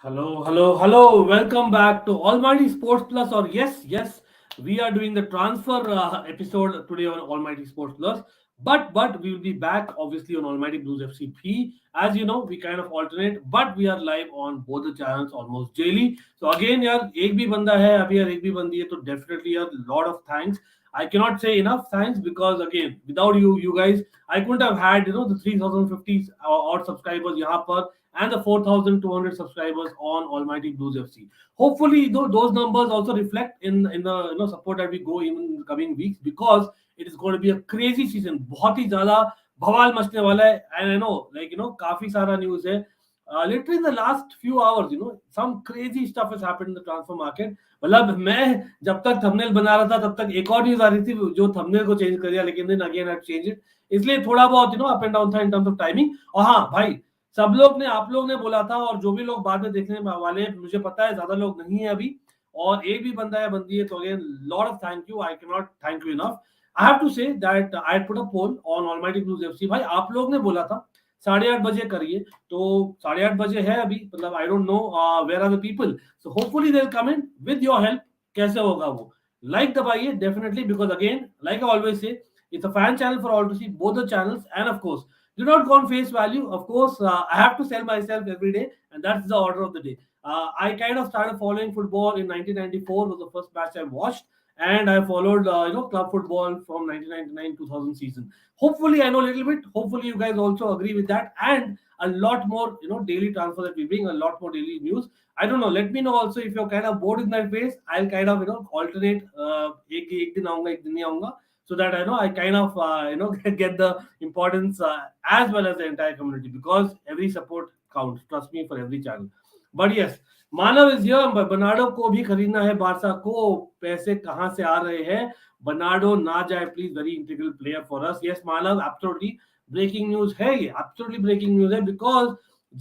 Hello. Welcome back to Almighty Sports Plus. Or yes, we are doing the transfer episode today on Almighty Sports Plus. But we will be back obviously on Almighty Blues FCP. As you know, we kind of alternate, but we are live on both the channels almost daily. So again, यार एक भी बंदा है अभी यार एक भी बंदी है तो definitely a lot of thanks. I cannot say enough thanks because again, without you guys, I couldn't have had the 3050 odd subscribers यहाँ पर and the 4,200 subscribers on Almighty Blues FC. Hopefully, those numbers also reflect in the support that we go in the coming weeks because it is going to be a crazy season. बहुत ही ज़्यादा बवाल मचने वाला है and I know काफी सारा news है. Literally in the last few hours, some crazy stuff has happened in the transfer market. मतलब मैं जब तक थंबनेल बना रहा था तब तक एक और न्यूज आ रही थी जो थंबनेल को चेंज कर दिया लेकिन then again I change it इसलिए थोड़ा बहुत अप एंड डाउन था इन टर्म्स ऑफ टाइमिंग और हाँ भाई सब लोग ने आप लोग ने बोला था और जो भी लोग बाद में देखने वाले मुझे पता है ज्यादा लोग नहीं है अभी और एक भी बंदा है बंदी है तो again lot of thank you I can not thank you enough I have to say that I put a poll on almighty Blues FC भाई आप लोग ने बोला था 8:30 बजे करिए तो 8:30 बजे है अभी मतलब I don't know where are the people so hopefully they will come in with your help कैसे होगा वो लाइक दबाइए definitely because again like I always say it's a fan channel for all to see both the channels and of course do not go on face value. Of course, I have to sell myself every day, and that's the order of the day. I kind of started following football in 1994 was the first match I watched, and I followed club football from 1999-2000 season. Hopefully, I know a little bit. Hopefully, you guys also agree with that, and a lot more daily transfer that we bring, a lot more daily news. I don't know. Let me know also if you're kind of bored in that phase. I'll kind of alternate. एक दिन आऊंगा एक दिन नहीं आऊंगा. So that I know I kind of get the importance as well as the entire community because every support counts. Trust me for every channel. But yes, Manav is here. Bernardo को भी खरीदना है Barça को पैसे कहाँ से आ रहे हैं Bernardo ना जाए please very integral player for us. Yes, Manav absolutely breaking news है ये absolutely breaking news है because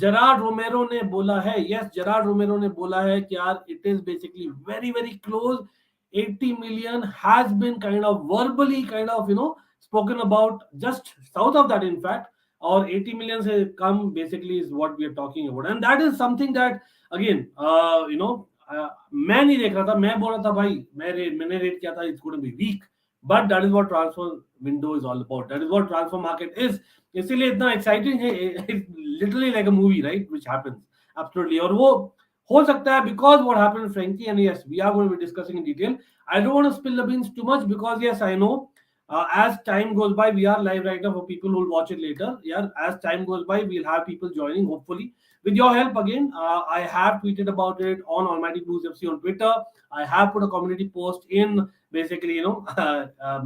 जेरार्ड रोमेरो ने बोला है yes जेरार्ड रोमेरो ने बोला है कि यार it is basically very close 80 million has been kind of verbally spoken about just south of that in fact or 80 million se come basically is what we are talking about and that is something that again मैं नहीं देख रहा था मैं बोल रहा था भाई मैंने रेट किया था it's going to be weak but that is what transfer window is all about that is what transfer market is इसीलिए इतना exciting है it's literally like a movie right which happens absolutely और वो हो सकता है because what happened with Frenkie and yes we are going to be discussing in detail I don't want to spill the beans too much because yes I know as time goes by we are live right now for people who will watch it later yeah as time goes by we'll have people joining hopefully with your help again I have tweeted about it on Almighty Blues FC on Twitter I have put a community post in basically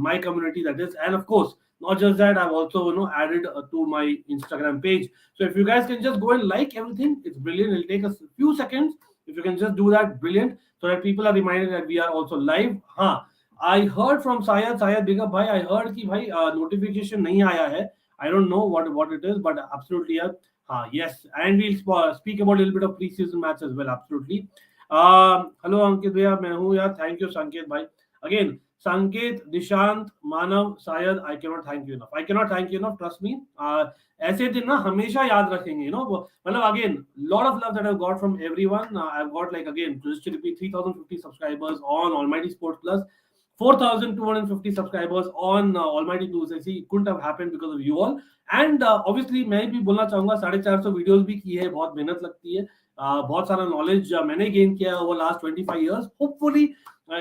my community that is and of course not just that I've also added to my Instagram page so if you guys can just go and like everything it's brilliant it'll take us a few seconds if you can just do that brilliant so that people are reminded that we are also live I heard from Sayed big up bhai I heard ki bhai notification nahi aaya hai I don't know what it is but absolutely yes and we'll speak about a little bit of preseason match as well absolutely hello Ankit bhaiya main hu yaar thank you Sanket bhai again Sanket, Dishant, Manav, Sayed, I cannot thank you enough. I cannot thank you enough. Trust me. ऐसे दिन ना हमेशा याद रखेंगे. मतलब again, lot of love that I've got from everyone. I've got like again, just to repeat, 3,050 subscribers on Almighty Sports Plus, 4,250 subscribers on Almighty Blues. ऐसी couldn't have happened because of you all. And obviously मैं भी बोलना चाहूँगा 450 videos भी की है बहुत मेहनत लगती है बहुत सारा नॉलेज मैंने गेन किया है over last 25 years. Hopefully.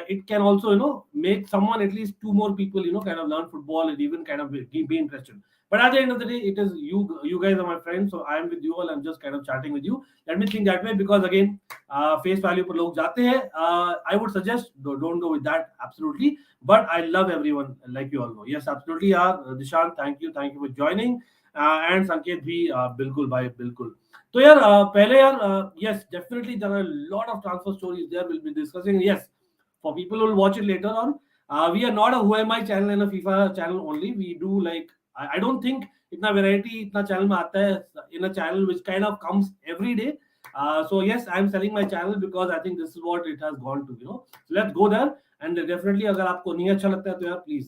It can also make someone at least two more people kind of learn football and even kind of be interested but at the end of the day it is you guys are my friends so I am with you all I'm just kind of chatting with you let me think that way because again face value पर लोग जाते हैं I would suggest don't go with that absolutely but I love everyone like you all know yes absolutely yaar Dishant thank you for joining and Sanket bhi बिल्कुल भाई बिल्कुल तो यार पहले यार yes definitely there are a lot of transfer stories there we'll be discussing yes for people who will watch it later on we are not a Who Am I channel and a FIFA channel only we do like I don't think itna variety itna channel mein aata hai in a channel which kind of comes every day so yes I'm selling my channel because I think this is what it has gone to so let's go there and definitely agar aapko nahi acha lagta hai to yaar please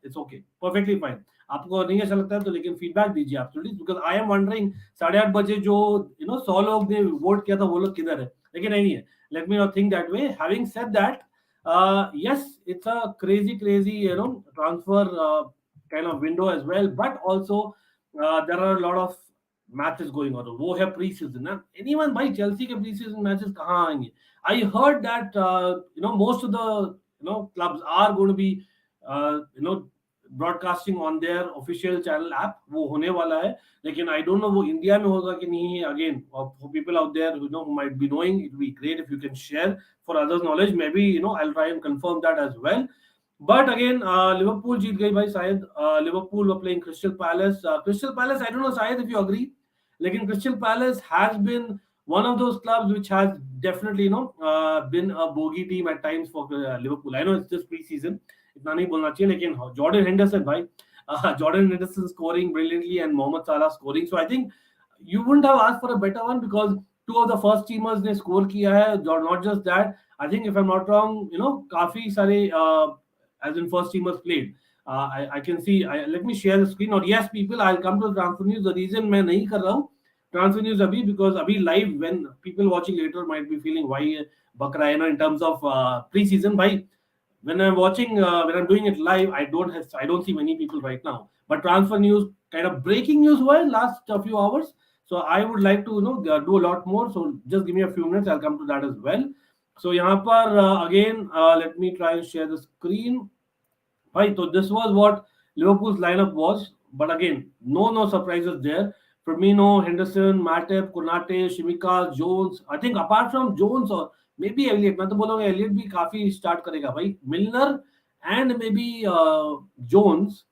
it's okay perfectly fine आपको नहीं अच्छा लगता है तो लेकिन feedback दीजिए आप please, because I am wondering 8:30 बजे जो 100 लोग ने वोट किया था वो लोग किधर है, लेकिन नहीं है. Let me not think that way. Having said that, yes, it's a crazy transfer kind of window as well, but also there are a lot of matches going on. वो है प्री सीजन ना. Anyone भाई Chelsea के pre season matches कहाँ आएंगे? I heard that most of the clubs are going to be broadcasting on their official channel app. वो होने वाला है, लेकिन I don't know वो इंडिया में होगा कि नहीं है. Again, for people out there who might be knowing, it would be great if you can share for others knowledge. Maybe I'll try and confirm that as well. But again, Liverpool जीत गई भाई शायद. Liverpool were playing Crystal Palace. Crystal Palace, I don't know शायद if you agree, लेकिन Crystal Palace has been one of those clubs which has definitely been a bogey team at times for Liverpool. I know it's just pre-season, इतना नहीं बोलना चाहिए, लेकिन Jordan Henderson भाई, Jordan Henderson scoring brilliantly and Mohamed Salah scoring. So I think you wouldn't have asked for a better one, because two of the first teamers ने score किया है. Not just that, I think if I'm not wrong, काफी सारे as in first teamers played. I can see. Let me share the screen. Or yes, people, I'll come to the transfer news. The reason मैं नहीं कर रहा हूँ transfer news अभी, because अभी live, when people watching later might be feeling why बक रहा है ना in terms of pre-season भाई. When I'm watching, when I'm doing it live, I don't see many people right now. But transfer news, kind of breaking news हुआ है last few hours. So I would like to do a lot more. So just give me a few minutes. I'll come to that as well. So यहाँ पर again, let me try and share the screen. Right, so this was what Liverpool's lineup was. But again, no surprises there. Firmino, Henderson, Matip, Konate, Shimika, Jones. I think apart from Jones or maybe Elliot, मैं तो बोलूँगा Elliot भी काफी start करेगा भाई. Milner and maybe Jones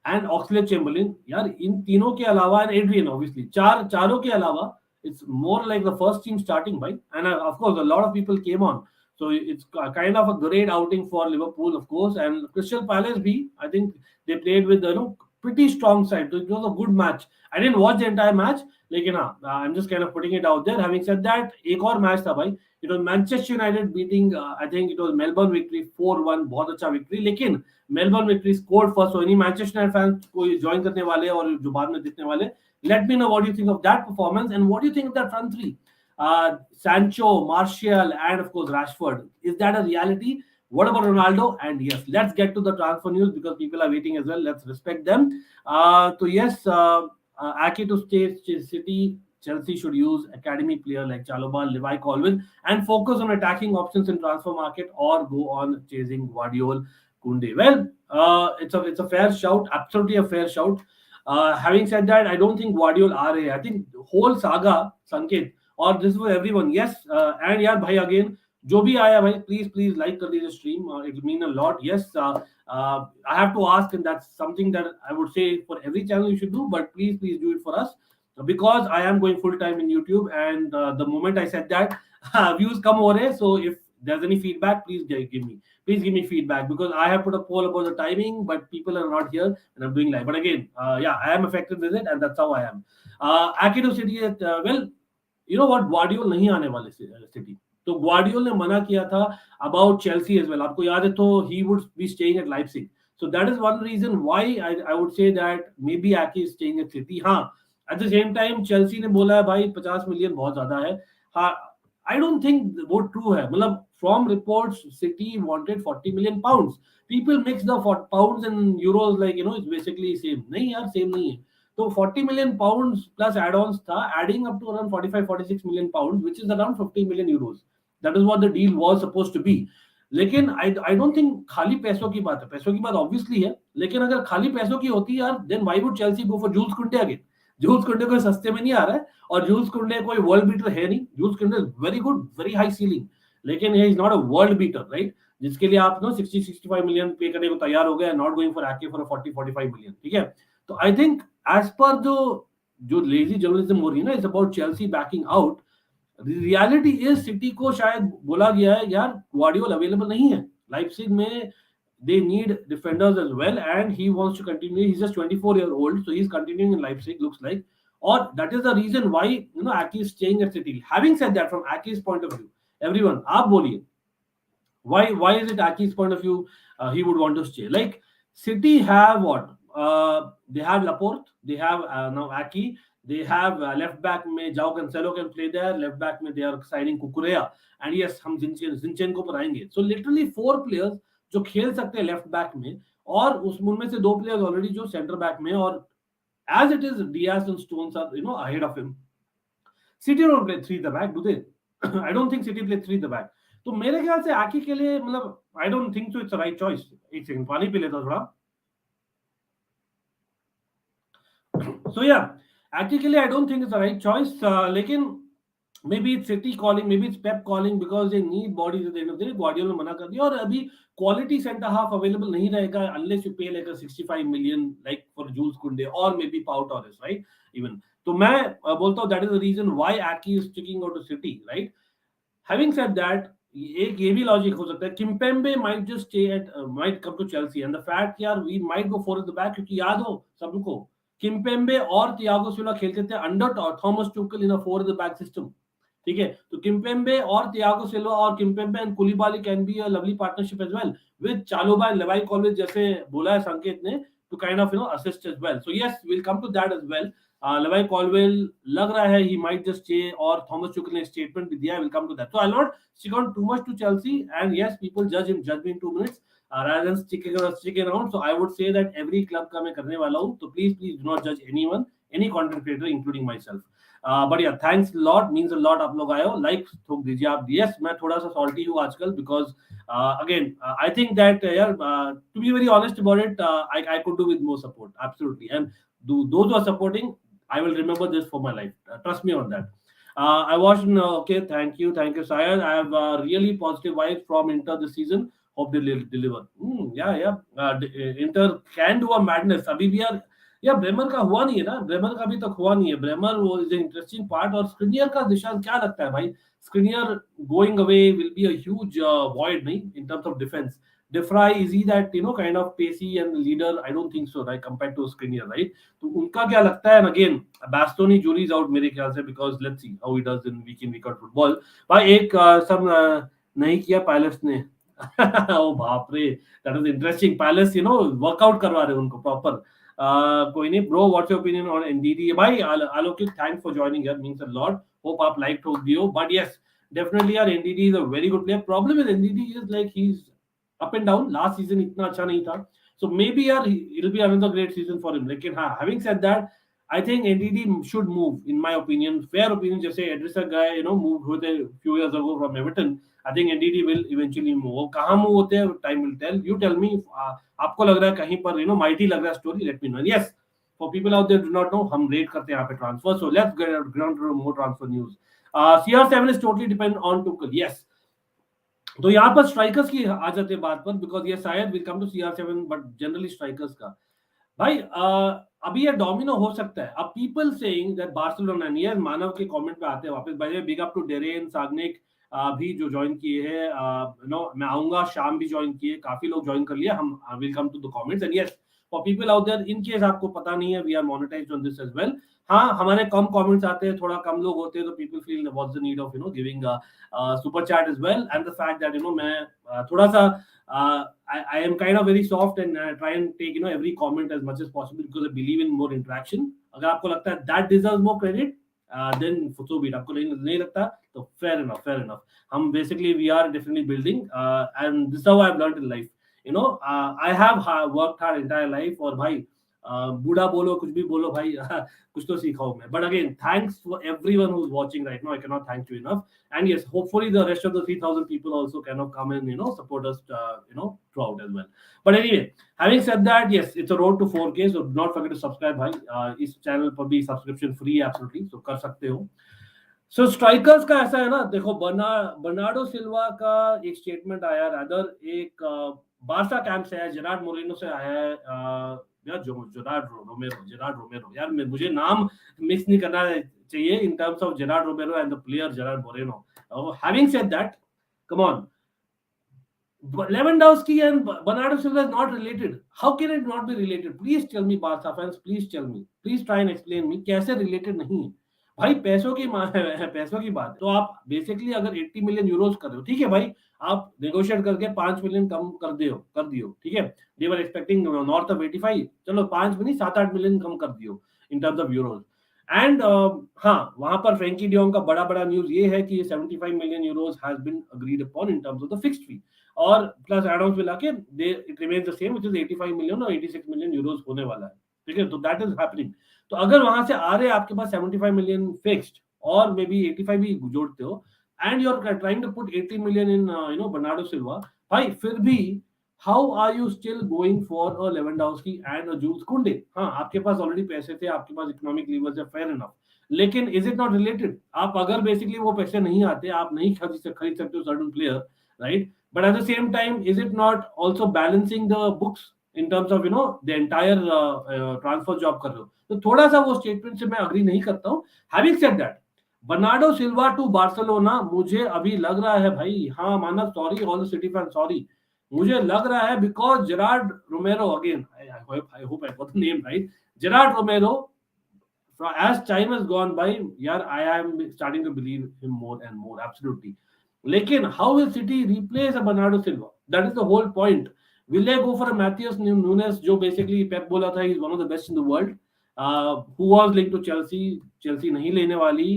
and Oxlade-Chamberlain. यार इन तीनों के अलावा, and Adrian obviously, चारों के अलावा, it's more like the first team starting by. And of course a lot of people came on. So it's kind of a great outing for Liverpool, of course. And Crystal Palace B, I think they played with pretty strong side. So it was a good match. I didn't watch the entire match, लेकिन हाँ, I'm just kind of putting it out there. Having said that, एक और match था भाई. It was Manchester United beating, I think it was Melbourne victory 4-1. बहुत अच्छा victory. लेकिन Melbourne victory scored first. So any Manchester United fans कोई join करने वाले और जो बाद में दिखने वाले, let me know what you think of that performance and what do you think of that front three. Sancho, Martial, and of course Rashford. Is that a reality? What about Ronaldo? And yes, let's get to the transfer news because people are waiting as well. Let's respect them. So yes, Ake to stay City. Chelsea should use academy player like Chalobah, Levi Colvin, and focus on attacking options in transfer market or go on chasing Guardiola, Kounde. Well, it's a fair shout, absolutely a fair shout. Having said that, I don't think Guardiola are. I think the whole saga, Ankit, or this for everyone. Yes, and yeah, bhai again, जो भी आया भाई, please like कर दीजिए stream. It will mean a lot. Yes, I have to ask, and that's something that I would say for every channel you should do. But please do it for us because I am going full time in YouTube, and the moment I said that, views come over. So if there's any feedback, please give me. Please give me feedback because I have put a poll about the timing, but people are not here and I'm doing live. But again, yeah, I am affected with it, and that's how I am. Akido City, well, you know what? Guardiola नहीं आने वाले City. तो Guardiola ने मना किया था about Chelsea as well. आपको याद है तो he would be staying at Leipzig. So that is one reason why I would say that maybe Ake is staying at City. हाँ, at the same time Chelsea ने बोला है भाई 50 million बहुत ज़्यादा है. हाँ, I don't think वो true है. मतलब from reports, City wanted 40 million pounds. People mix the pounds and euros like it's basically same. नहीं यार same नहीं है. So 40 million pounds plus add-ons था, adding up to around 45-46 million pounds, which is around 50 million euros. That is what the deal was supposed to be. लेकिन I don't think खाली पैसों की बात है. पैसों की बात obviously है, लेकिन अगर खाली पैसों की होती यार, then why would Chelsea go for Jules Kounde again? Jules Kounde कोई सस्ते में नहीं आ रहा है और Jules Kounde कोई world beater है नहीं. Jules Kounde is very good, very high ceiling, लेकिन he is not a world beater, right? जिसके लिए आप 60-65 million पे करने को तैयार हो गए, not going for Ake for a 40-45 million, ठीक है? तो I think as per जो lazy journalism हो रही है ना, it's about Chelsea backing out. Reality is city को शायद बोला गया है यार Guardiola अवेलेबल नहीं है लाइप्जिग में, they need defenders as well and he wants to continue. He's just 24-year-old, so he's continuing in Leipzig, looks like, or that is the reason why Ake is staying at City. Having said that, from Ake's point of view, everyone आप बोलिए why is it Ake's point of view he would want to stay? Like City have what, they have Laporte, they have now Aki, they have left back में João Cancelo can play there, left back में they are signing Kukurea, and yes हम Zinchenko पर आएंगे. So literally 4 players जो खेल सकते हैं left back में, और उनमें से 2 players ऑलरेडी जो सेंटर बैक में, और as it is Diaz and Stones are ahead of him. City don't play 3 the back, do they? I don't think City play 3 the back. तो मेरे ख्याल से आकी के लिए मतलब I don't think so it's the right choice. एक second पानी पी लेता थोड़ा. So yeah, actually I don't think it's the right choice. लेकिन maybe it's City calling, maybe it's Pep calling because they need bodies at the end of the day. Guardiola मना कर दिया, और अभी quality centre half available नहीं रहेगा unless you pay like a 65 million like for Jules Kounde or maybe Pau Torres, right? Even तो मैं बोलता हूँ that is the reason why Aki is sticking out to City, right? Having said that, एक ये भी logic हो सकता है Kimpembe might just stay at might come to Chelsea, and the fact यार we might go for the back, क्योंकि याद हो सबको Kimpembe और Thiago Silva खेलते थे under Thomas Tuchel in a 4 the back system. ठीक है, तो Kimpembe और Thiago Silva और Kimpembe and Koulibaly can be a lovely partnership as well with Chalobah and Levi Colwill, जैसे बोला है संकेत ने, to kind of assist as well. So yes, we'll come to that as well. Levi Colwill लग रहा है he might just stay, और Thomas Tuchel ने statement भी दिया है, we'll come to that. So I'll not stick on too much to Chelsea, and yes, people judge me in 2 minutes rather than sticking around. So I would say that every club का मैं करने वाला हूँ, तो please do not judge anyone, any content creator including myself. But yeah, thanks a lot, means a lot. आप लोग आए हो, like ठोक दीजिए आप. Yes, मैं थोड़ा सा salty हूँ आजकल because again I think that to be very honest about it, I could do with more support, absolutely, and those who are supporting, I will remember this for my life. Trust me on that. I watched. Okay, thank you, Syed. I have really positive vibes from Inter this season. Hope they deliver. Yeah. Inter can do a madness. अभी भी यार, या Bremer का हुआ नहीं है ना, Bremer का अभी तक हुआ नहीं है. ब्रेमर वो इज इंटरेस्टिंग पार्ट, और स्क्रिनियर का दिशा क्या लगता है भाई? Skriniar going away will be a huge void नहीं in terms of defense. De Vrij, is he that kind of pacey and leader? I don't think so, right? Compared to Skriniar, right? तो उनका क्या लगता है? And again, Bastoni jury is out मेरे ख्याल से, because let's see how he does in week in week out football. भाई एक सब नहीं किया पैलेस ने. ओ बाप रे, that is interesting. Palace workout करवा रहे उनको प्रॉपर. कोई नहीं bro, what's your opinion on Ndidi? भाई आलोकित, थैंक्स फॉर जॉइनिंग यार, मींस अ लॉट. होप आप लाइक ठोक दियो. बट यस, डेफिनेटली यार Ndidi is a very good player. Problem with Ndidi is like he is up and down. Last season इतना अच्छा नहीं था, so maybe it'll be another great season for him. लेकिन हाँ, having said that, I think NDD should move, in my opinion, fair opinion. जैसे Edrissa guy moved होते few years ago from Everton. I think NDD will eventually move. कहाँ move होते हैं, time will tell. You tell me, आपको लग रहा है कहीं पर mighty लग रहा है story, let me know. Yes, for people out there do not know, हम rate करते हैं यहाँ पे transfer. So let's get on to more transfer news. CR7 is totally dependent on Tuchel. Yes. तो यहाँ पर स्ट्राइकर्स की आ जाते हैं बात पर, बिकॉज ये शायद will come to CR7, but generally strikers का भाई अभी ये डोमिनो हो सकता है. अब पीपल सेइंग दैट बार्सिलोना, ये मानव के कमेंट पे आते हैं वापस. भाई big up to Darren Sagnik भी जो ज्वाइन किए हैं. मैं आऊंगा, शाम भी ज्वाइन किए, काफी लोग ज्वाइन कर लिया. हम will come to the comments. And yes, for people out there, in case आपको पता नहीं है, we are monetized on this as well. हाँ, हमारे कम कमेंट्स आते हैं, थोड़ा कम लोग होते हैं, तो people feel what's the need of giving super chat as well. And the fact that मैं थोड़ा सा I am kind of very soft and try and take every comment as much as possible because I believe in more interaction. अगर आपको लगता है that deserves more credit, then so be it. आपको नहीं लगता तो fair enough. हम basically we are definitely building, and this is how I've learned in life. I have worked hard entire life, और भाई बूढ़ा बोलो कुछ भी बोलो भाई, कुछ तो सीखा हूं मैं. But again, thanks for everyone who's watching right now. I cannot thank you enough. And yes, hopefully the rest of the 3,000 people also kind of come and support us throughout as well. But anyway, having said that, yes, it's a road to 4K, so do not forget to subscribe भाई. इस channel पर भी subscription free है absolutely, so कर सकते हो. सो strikers का ऐसा है ना, देखो बर्नार्डो सिल्वा का एक स्टेटमेंट आया, रादर एक बार्सा कैंप से है, जेरार्ड मोरेनो से आया है. यार जेरार्ड रोमेरो, यार मुझे नाम मिक्स नहीं करना चाहिए in terms of Gerard Romero and the player Gerard Moreno. Having said that, come on, Lewandowski and Bernardo Silva is not related. How can it not be related? Please tell me, Barca fans, please tell me. Please try and explain me कैसे related नहीं है. भाई पैसों की पैसों की बात है। तो आप बेसिकली अगर 80 मिलियन यूरोस कर रहे हो, ठीक है भाई, आप नेगोशिएट करके 5 मिलियन कम कर दियो, ठीक है। दे वर एक्सपेक्टिंग नॉर्थ ऑफ 85, चलो 5 में नहीं 7-8 मिलियन कम कर दियो इन टर्म्स ऑफ यूरोस। एंड हाँ, वहां पर फ्रेंकी डियोंग का बड़ा बड़ा न्यूज ये है कि 75 million euros has been agreed upon in terms of the fixed fee, और प्लस एड ऑन मिला के दे it remains the same, which is 85 million और 86 मिलियन यूरोस होने वाला है, ठीक है। तो दैट इज हैपनिंग। तो अगर वहां से आ रहे आपके पास 75 मिलियन फिक्स्ड और मे बी 85 भी जोड़ते हो, and you are trying to put 80 million in Bernardo Silva, भाई फिर भी how are you still going for a Lewandowski and a Jules Kounde? हाँ, आपके पास ऑलरेडी पैसे थे, आपके पास इकोनॉमिक लीवर्स है, फेयर इनफ, लेकिन इज इट नॉट रिलेटेड? आप अगर बेसिकली वो पैसे नहीं आते, आप नहीं खरीद सकते हो certain player, right? But at the same time is it not also balancing the books in terms of the entire transfer job कर रहे हो? तो थोड़ा सा वो स्टेटमेंट से मैं अग्री नहीं करता हूँ। Having said that, Bernardo Silva to Barcelona मुझे अभी लग रहा है भाई, हाँ Manav, sorry all the City fan, sorry, मुझे लग रहा है because Gerard Romero, again I hope I got the name right, Gerard Romero, as time has gone by, yaar, I am starting to believe him more and more, absolutely. Lekin how will City replace a Bernardo Silva? That is the whole point. Will they go for a Matheus Nunes, jo basically Pep bola tha he's one of the best in the world, who was linked to Chelsea? Chelsea nahi lene wali,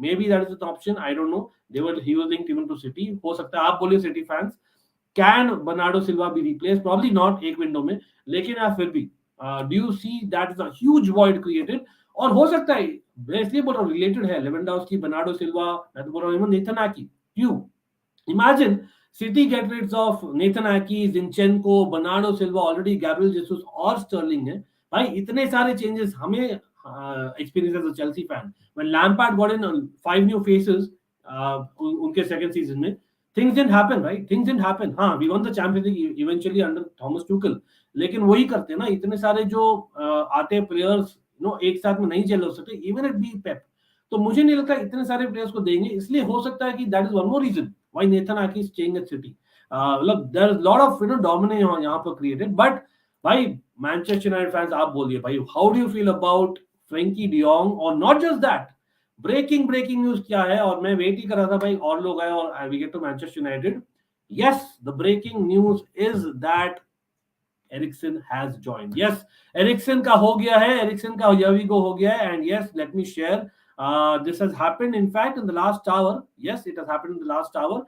maybe that is an option, I don't know. He was linked even to City, ho sakta hai, aap boliye City fans, can Bernardo Silva be replaced? Probably not एक window में, लेकिन यार फिर भी do you see that is a huge void created? और हो सकता है, मैं इसलिए बोल रहा हूँ रिलेटेड है, लेवेंडोव्स्की, बर्नार्डो सिल्वा, मैं तो बोल रहा हूँ नेथन आकी, क्यों? Imagine City get rid of Nathan Ake, Zinchenko, Bernardo Silva, already Gabriel Jesus और Sterling है भाई, इतने सारे चेंजेस हमें experience as a Chelsea fan, when Lampard got in 5 new faces उनके सेकंड सीजन में, things didn't happen, right? Things didn't happen. हाँ, we won the Champions League eventually under Thomas Tuchel, लेकिन वही करते ना, इतने सारे जो आते प्लेयर्स एक साथ में नहीं चल सकते, इवन इट बी पेप, तो मुझे नहीं लगता इतने सारे प्लेयर्स को देंगे, इसलिए हो सकता है कि that is one more reason why Nathan Ake is staying at City. मतलब there is lot of dominance यहां पर क्रिएटेड। बट भाई मैनचेस्टर यूनाइटेड फैंस, आप बोलिए भाई, how do you feel about Frenkie de Jong? और not just that, breaking news क्या है, और मैं वेट ही कर रहा था भाई और लोग आए और we get to Manchester United. Yes, the breaking news is that Eriksen has joined. Yes, Eriksen का हो गया है, Eriksen का Yavigo हो गया है, and yes, let me share. This has happened, in fact, in the last hour. Yes, it has happened in the last hour.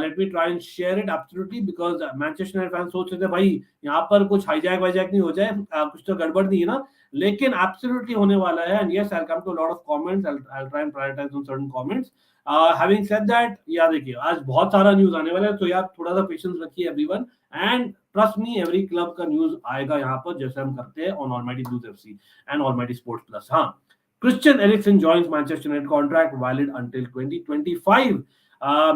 Let me try and share it absolutely, because Manchester United fans सोच रहे थे भाई यहाँ पर कुछ hijack वाईजैक नहीं हो जाए, कुछ तो गड़बड़ नहीं है ना, लेकिन absolutely होने वाला है। And yes, I'll come to a lot of comments. I'll try and prioritize on certain comments. Having said that, यार देखिए आज बहुत सारा न्यूज आने वाला है, तो यार थोड़ा सा पेशेंस रखिए everyone, and trust me, every club का न्यूज आएगा यहाँ पर, जैसे हम करते हैं on almighty Blues FC and almighty sports plus. हाँ, Christian Eriksen joins Manchester United, contract valid until 2025.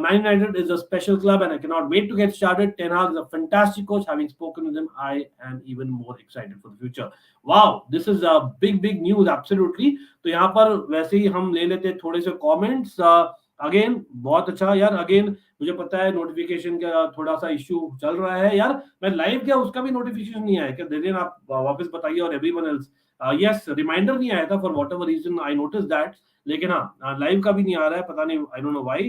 Man United is a special club and I cannot wait to get started. Ten Hag is a fantastic coach. Having spoken with him, I am even more excited for the future. Wow, this is a big news, absolutely. तो यहाँ पर वैसे ही हम ले लेते थोड़े से comments. Again बहुत अच्छा यार, अगेन मुझे पता है नोटिफिकेशन का थोड़ा सा इश्यू चल रहा है यार, मैं लाइव क्या उसका भी नोटिफिकेशन नहीं आया क्या, देन आप वापस बताइए, और एवरीवन एल्स यस, रिमाइंडर नहीं आया था for whatever reason, I notice that, लेकिन हाँ लाइव का भी नहीं आ रहा है, पता नहीं, I don't know why.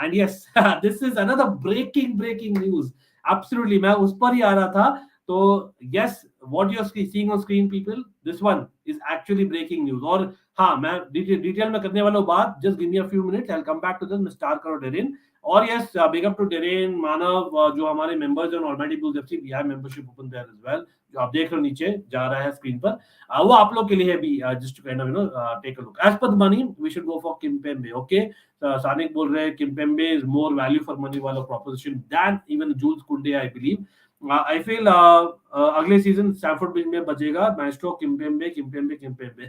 And yes, this is another breaking news, absolutely मैं उस पर ही आ रहा था। तो yes, what you are seeing on screen people, this one is actually breaking news. और हाँ, मैं डिटेल में करने वाला हूँ बात, just give me a few minutes, I will come back to this, mister करो डेरिन। और yes, big up to Darren, Manav, जो हमारे मेंबर्स हैं already Blues FC, we have membership open there as well, जो आप देख रहे हो नीचे जा रहा है स्क्रीन पर, वो आप लोग के लिए है भी, just to kind of take a look. As per the money we should go for Kimpembe, okay. Sanik बोल रहे हैं Kimpembe is more value for money वाला proposition than even Jules Kounde, I believe. I feel अगले season Stamford Bridge में बचेगा maestro Kimpembe.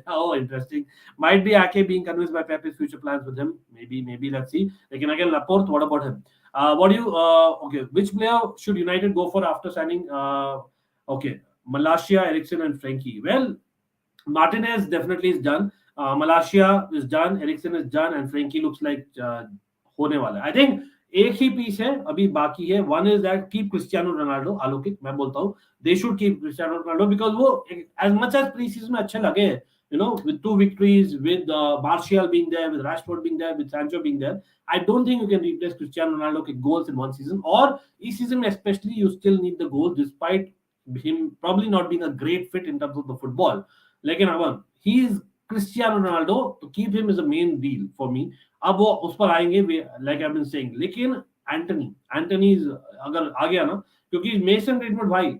Oh interesting, might be Ake being convinced by Pep's future plans with him, maybe let's see. Lekin again, Laporte, what about him? What do you okay, which player should United go for after signing okay, Malacia, Eriksen and Frenkie? Well, Martinez definitely is done, Malacia is done, Eriksen is done, and Frenkie looks like होने वाला है। I think एक ही piece है अभी बाकी है, one is that keep Cristiano Ronaldo, Alokit मैं बोलता हूँ they should keep Cristiano Ronaldo, because वो as much as pre season में अच्छे लगे हैं, with 2 victories, with Martial being there, with Rashford being there, with Sancho being there, I don't think you can replace Cristiano Ronaldo के goals in one season. Or each season especially, you still need the goals despite him probably not being a great fit in terms of the football. लेकिन अब he is Cristiano Ronaldo, to keep him is the main deal for me. अब वो उस पर आएंगे, like I've been saying. लेकिन Antony अगर आ गया ना, क्योंकि मेसन ग्रीनवुड भाई,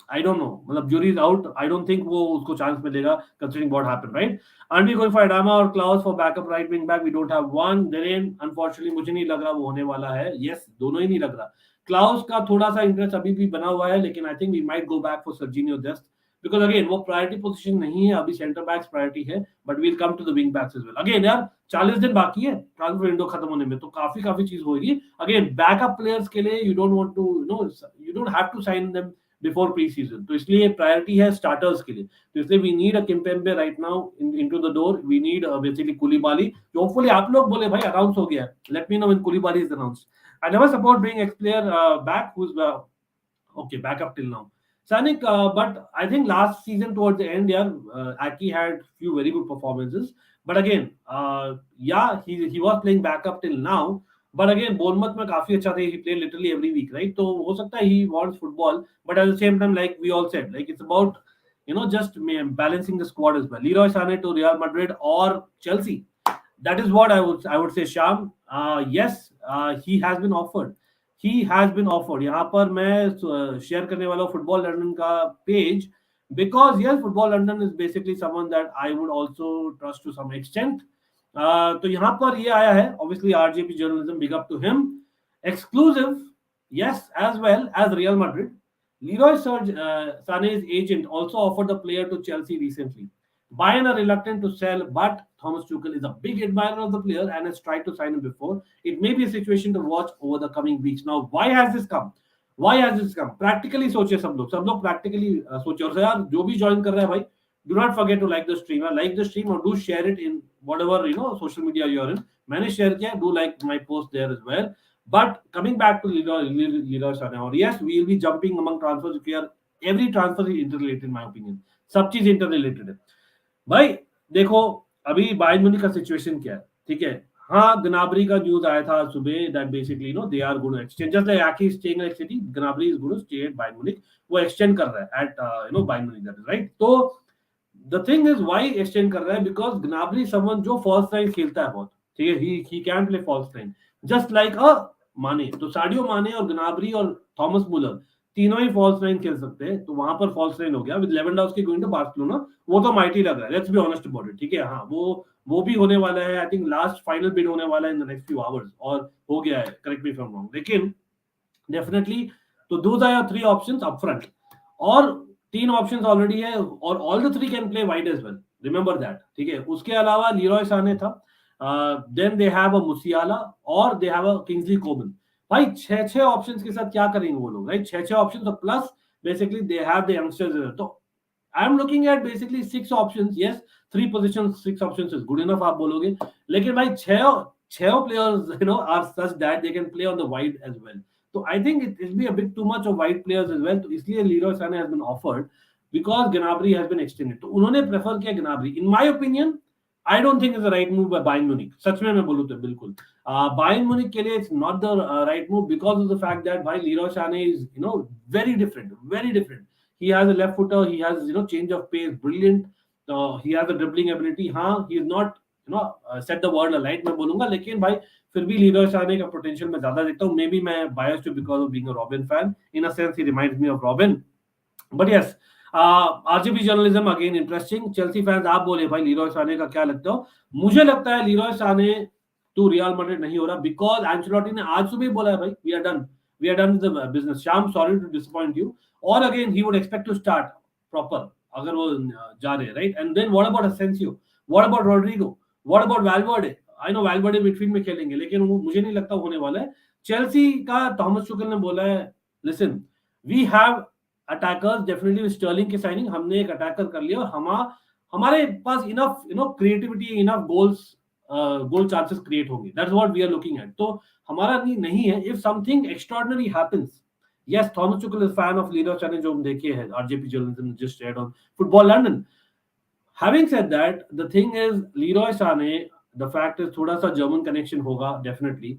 I don't know. मतलब jury is out. I don't think वो उसको chance मिलेगा considering what happened, right? Aren't we going for Adama or Klaus for backup right wing back? We don't have one. Then unfortunately मुझे नहीं लग रहा वो होने वाला है. Yes, दोनों ही नहीं लग रहा. Klaus का थोड़ा सा इंटरेस्ट अभी भी बना हुआ है, लेकिन I think we might go back for Serginho just because again वो priority position नहीं है, अभी center backs priority है, but we'll come to the wing backs as well. Again यार 40 दिन बाकी है ट्रांसफर विंडो खत्म होने में, तो काफी चीज होगी. Again बैकअप प्लेयर्स के लिए you don't want to you don't have to sign them before preseason. तो इसलिए प्रायोरिटी है स्टार्टर्स के लिए. तो इसलिए we need a Kimpembe right now into the door. We need basically Koulibaly, जो होपफुली आप लोग बोले भाई अनाउंस हो गया है. Let me know when Koulibaly is announced. I never support bring ex player back who is okay backup till now. Sanik, but I think last season towards the end, Aki had few very good performances. But again, he was playing backup till now. But again, Bournemouth में काफी अच्छा थे. He played literally every week, right? तो हो सकता है he wants football, but at the same time, like we all said, like it's about just balancing the squad as well. Leroy Sané to Real Madrid or Chelsea. That is what I would say. Sham, yes, he has been offered. यहाँ पर मैं share करने वाला हूँ football London का page, because yes, football London is basically someone that I would also trust to some extent. तो यहाँ पर ये आया है, obviously RJP journalism, big up to him. Exclusive, yes, as well as Real Madrid. Leroy Sané's agent also offered the player to Chelsea recently. Bayern are reluctant to sell, but Thomas Tuchel is a big admirer of the player and has tried to sign him before. It may be a situation to watch over the coming weeks. Now, why has this come? Practically सोचे सब लोग practically सोचे. और यार जो भी join कर रहा है भाई, do not forget to like the stream or do share it in whatever social media you are in. मैंने share किया, do like my post there as well. But coming back to Leroy Sané, or yes, we will be jumping among transfers because every transfer is interrelated in my opinion. सब चीज interrelated है भाई. देखो अभी Bayern Munich का situation क्या है, ठीक है. हाँ, Gnabry का न्यूज आया था सुबह that basically they are going to extend, just like Aki is staying at City, Gnabry is going to stay at Bayern Munich. वो extend कर रहा है at Bayern Munich, that is right. तो the thing is why extend कर रहा है, because Gnabry is someone जो false nine खेलता है बहुत, ठीक है. he can play false nine just like माने. तो साडियो माने और Gnabry और थॉमस मुलर तीनों ही फॉल्स नाइन खेल सकते हैं, तो वहां पर फॉल्स नाइन हो गया with Lewandowski going to Barcelona. वो तो माइटी लग रहा है, let's be honest about it, ठीक है. हाँ, वो भी होने वाला है. I think last final bid होने वाला है in the next few hours, और हो गया है, correct me if I am wrong. लेकिन डेफिनेटली तो those are your 3 options up front, और 3 ऑप्शंस ऑलरेडी है, और all the 3 can play wide as well, remember that, ठीक है. उसके अलावा लीरॉय साने था, then they have a Musiala और they have a Kingsley Coman. भाई 6 ऑप्शंस के साथ क्या करेंगे वो लोग, राइट. 6 ऑप्शंस और plus basically they have the youngsters. तो I am looking at basically 6 options. Yes, 3 positions, 6 options is good enough आप बोलोगे, लेकिन भाई 6 players are such that they can play on the wide as well. तो I think it will be a bit too much of wide players as well. तो इसलिए Leroy Sane has been offered because Gnabry has been extended. तो उन्होंने prefer किया Gnabry. In my opinion I don't think it's the right move by Bayern Munich. सच में मैं बोलूँ तो बिल्कुल Bayern Munich के लिए it's not the right move because of the fact that भाई Leroy Sané is very different. He has a left footer, he has change of pace, brilliant. He has a dribbling ability. हाँ, he is not set the world alight मैं बोलूँगा, लेकिन भाई फिर भी Leroy Sané का potential मैं ज्यादा देखता हूँ. Maybe मैं biased to because of being a Robin fan. In a sense, he reminds me of Robin. But yes. RGB journalism again interesting. Chelsea fans आप बोले भाई लीरॉय साने का क्या लगता हो. मुझे लगता है लीरॉय साने टू रियल मैड्रिड नहीं हो रहा, बिकॉज एंचेलोटी ने आज सुबह बोला है भाई we are done with the business. Sham, sorry to disappoint you. और again he would expect to start proper अगर वो जा रहे, right. And then what about Asensio, what about Rodrygo, what about Valverde. I know Valverde midfield में खेलेंगे, लेकिन वो मुझे नहीं लगता होने वाला है. चेल्सी का थॉमस टुचेल ने बोला है listen we have attackers, definitely Sterling की साइनिंग हमने एक अटैकर कर लिया, और हमारे पास enough creativity, enough goal chances create होंगे. That's what we are looking at. तो हमारा नहीं है. If something extraordinary happens, yes, Thomas Tuchel is fan of Leroy Sane, जो हम देखे हैं RJP journalism just shared on football London. Having said that, the thing is, Leroy Sané, the fact is थोड़ा सा जर्मन कनेक्शन होगा definitely.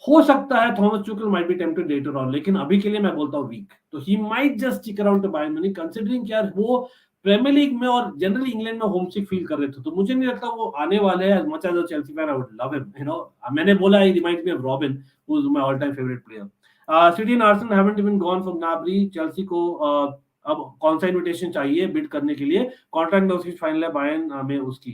हो सकता है थॉमस चुकल might be tempted later on, लेकिन अभी के लिए मैं बोलता हूँ वीक. तो he might just stick around two Bayern Munich, considering यार वो प्रीमियर लीग में और जनरली इंग्लैंड में होम सिक फील कर रहे थे. तो मुझे नहीं लगता वो आने वाले हैं. As much as a Chelsea fan I would love him, you know. मैंने बोला he reminds me of Robben, who is my all time favourite player. City and Arsenal haven't even gone for Gnabry. Chelsea को अब कौन सा invitation चाहिए bid करने के लिए? कॉन्ट्रैक्ट में उसकी फाइनल है बायर्न में उसकी.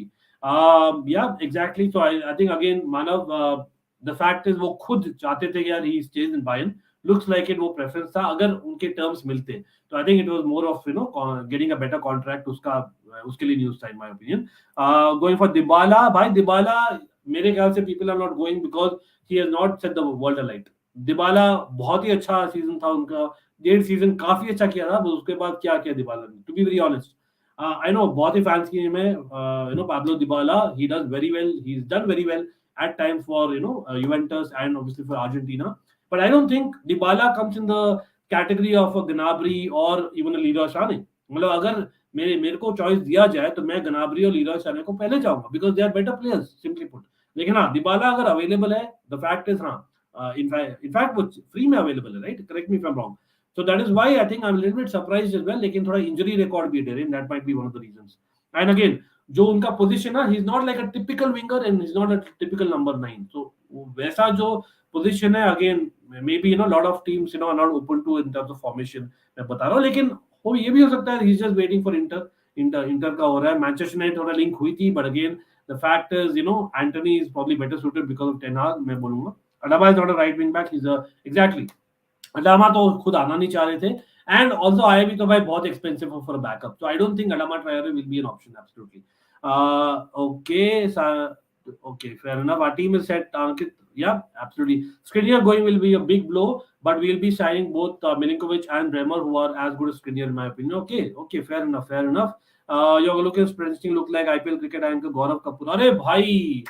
या exactly. So I think again Manav, the fact is वो खुद चाहते थे कि यार he stays in Bayern. Looks like it वो प्रेफरेंस था अगर उनके टर्म्स मिलते. तो I think it was more of getting a better contract. उसका उसके लिए न्यूज़ था in my opinion. Going for Dybala. भाई दिबाला मेरे ख्याल से people are not going because he has not set the world alight. Dybala बहुत ही अच्छा सीजन था उनका. 1.5 सीजन काफी अच्छा किया था. उसके बाद क्या किया दिबाला ने, to be very honest. I know बहुत ही फैंस की में Pablo Dybala, he does very well, he's done very well at times for Juventus and obviously for Argentina, but I don't think Dybala comes in the category of a Gnabry or even a Leroy Sané. मतलब अगर मेरे को choice दिया जाए तो मैं Gnabry और Leroy Sané को पहले चाहूंगा because they are better players simply put. लेकिन हाँ Dybala अगर अवेलेबल है, the fact is हाँ इनफैक्ट वो फ्री में अवेलेबल है, right? Correct me if I am wrong. So that is why I think I'm a little bit surprised as well. लेकिन थोड़ा इंजरी रिकॉर्ड भी है, that might be one of the reasons. And again, जो उनका position है, he's not like a typical winger and he's not a typical number 9. So वैसा जो position है, again maybe lot of teams are not open to in terms of formation. मैं बता रहा हूँ, लेकिन वो ये भी हो सकता है he's just waiting for inter का हो रहा है. मैनचेस्टर यूनाइटेड थोड़ा लिंक हुई थी, but again the fact is Anthony is probably better suited because of Ten Hag. मैं बोलूंगा Alaba is not a right wing back. He's a exactly. Adama तो खुद आना नहीं चाह रहे थे. एंड ऑल्सो आया भी तो भाई बहुत expensive for backup. So I don't think Adama Traore will be an option absolutely. Okay, fair enough. Our team is set, Ankit. Yeah, absolutely. Skriniar going will be a big blow, but we'll be signing both Milinkovic and Bremer, who are as good as Skriniar in my opinion. Okay, fair enough. You're looking sprinting, look like IPL cricket anchor Gaurav Kapoor. अरे भाई,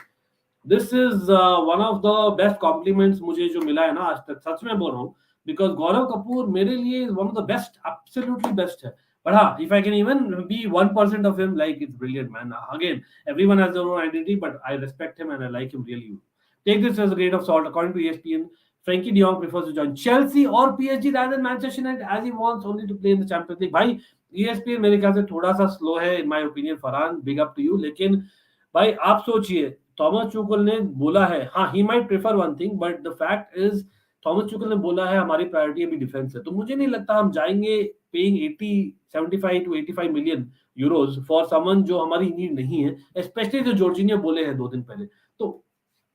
this is one of the best compliments मुझे जो मिला है ना आज तक, सच में बोल रहा हूँ. बिकॉज गौरव कपूर मेरे लिए one of the best, absolutely best है. बट हाँ, if I can even be 1% of him, like it's brilliant man. Again everyone has their own identity, but I respect him and I like him really. Take this as a grain of salt. According to ESPN, Frenkie de Jong prefers to join Chelsea or PSG rather than Manchester United as he wants only to play in the Champions League. भाई ESPN मेरे ख्याल से थोड़ा सा slow है in my opinion. Farhan, big up to you. लेकिन भाई आप सोचिए, थॉमस चुकल ने बोला है, हाँ he might prefer one thing, but the fact is Thomas चुकल ने बोला है हमारी प्रायोरिटी अभी डिफेंस है. तो मुझे नहीं लगता हम जाएंगे paying 75 to 85 million euros for someone जो हमारी नीड नहीं है, स्पेशली जो जॉर्जिनियो बोले हैं 2 दिन पहले. तो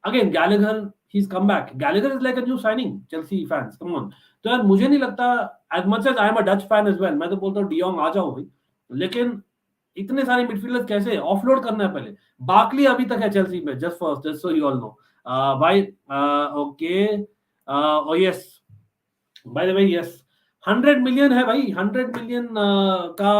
again Gallagher, he's come back. Gallagher is like a new signing. Chelsea fans, come on. तो यार मुझे नहीं लगता, as much as I am a Dutch fan as well, मैं तो बोलता हूँ डियोंग आ जाओ भाई. लेकिन इतने सारे मिडफील्डर्स कैसे ऑफलोड करना है पहले? बार्कली अभी तक है चेल्सी में, just so you all know. भाई okay, oh yes, by the way, yes, 100 million है भाई. 100 मिलियन का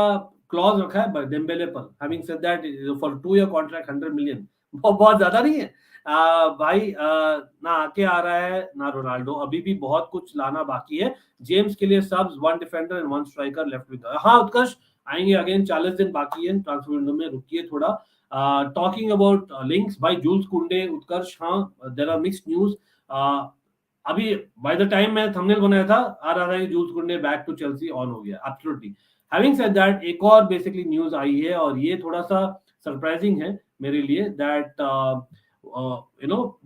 क्लॉज रखा है डेम्बेले पर. Having said that, for 2 year contract 100 million बहुत ज्यादा नहीं है. भाई ना आके आ रहा है ना रोनाल्डो, अभी भी बहुत कुछ लाना बाकी है. जेम्स के लिए subs, 1 defender and 1 striker left with. हाँ उत्कर्ष, आएंगे अगेन. 40 दिन बाकी है ट्रांसफर विंडो में, रुकिए थोड़ा. टॉकिंग अबाउट लिंक्स, भाई जूल्स कुंडे, उत्कर्ष, हाँ देयर आर मिक्स्ड न्यूज. अभी बाय द टाइम मैं थंबनेल बनाया था आ रहा था कि जूल्स कुंडे बैक टू चेल्सी ऑन हो गया. एब्सोल्युटली. हैविंग सेड दैट, एक और बेसिकली न्यूज आई है और ये थोड़ा सा सरप्राइजिंग है मेरे लिए. That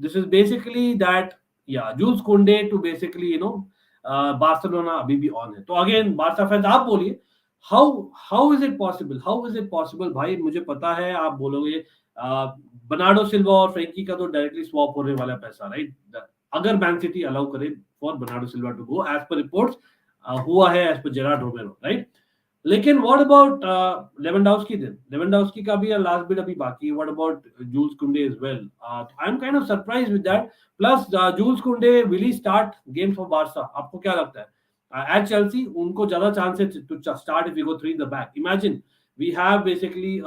this is basically that, yeah, Jules Kounde to basically Barcelona अभी भी ऑन है. तो अगेन बारसा फैंस आप बोलिए, how is it possible? भाई मुझे पता है आप बोलोगे बर्नार्डो सिल्वा और फ्रेंकी का तो डायरेक्टली स्वैप होने वाला पैसा, राइट? अगर मैन सिटी अलाउ करे for Bernardo Silva to go, as per reports हुआ है, as per Gerard Romero, right? लेकिन what about Lewandowski? Then Lewandowski का भी लास्ट बिट अभी बाकी है. What about Jules Kounde as well? I am kind of surprised with that. Plus Jules Kounde will he start games for Barca? आपको क्या लगता है? एट चेल्सी उनको ज्यादा चांस है to start if you go 3 the back. Imagine we have basically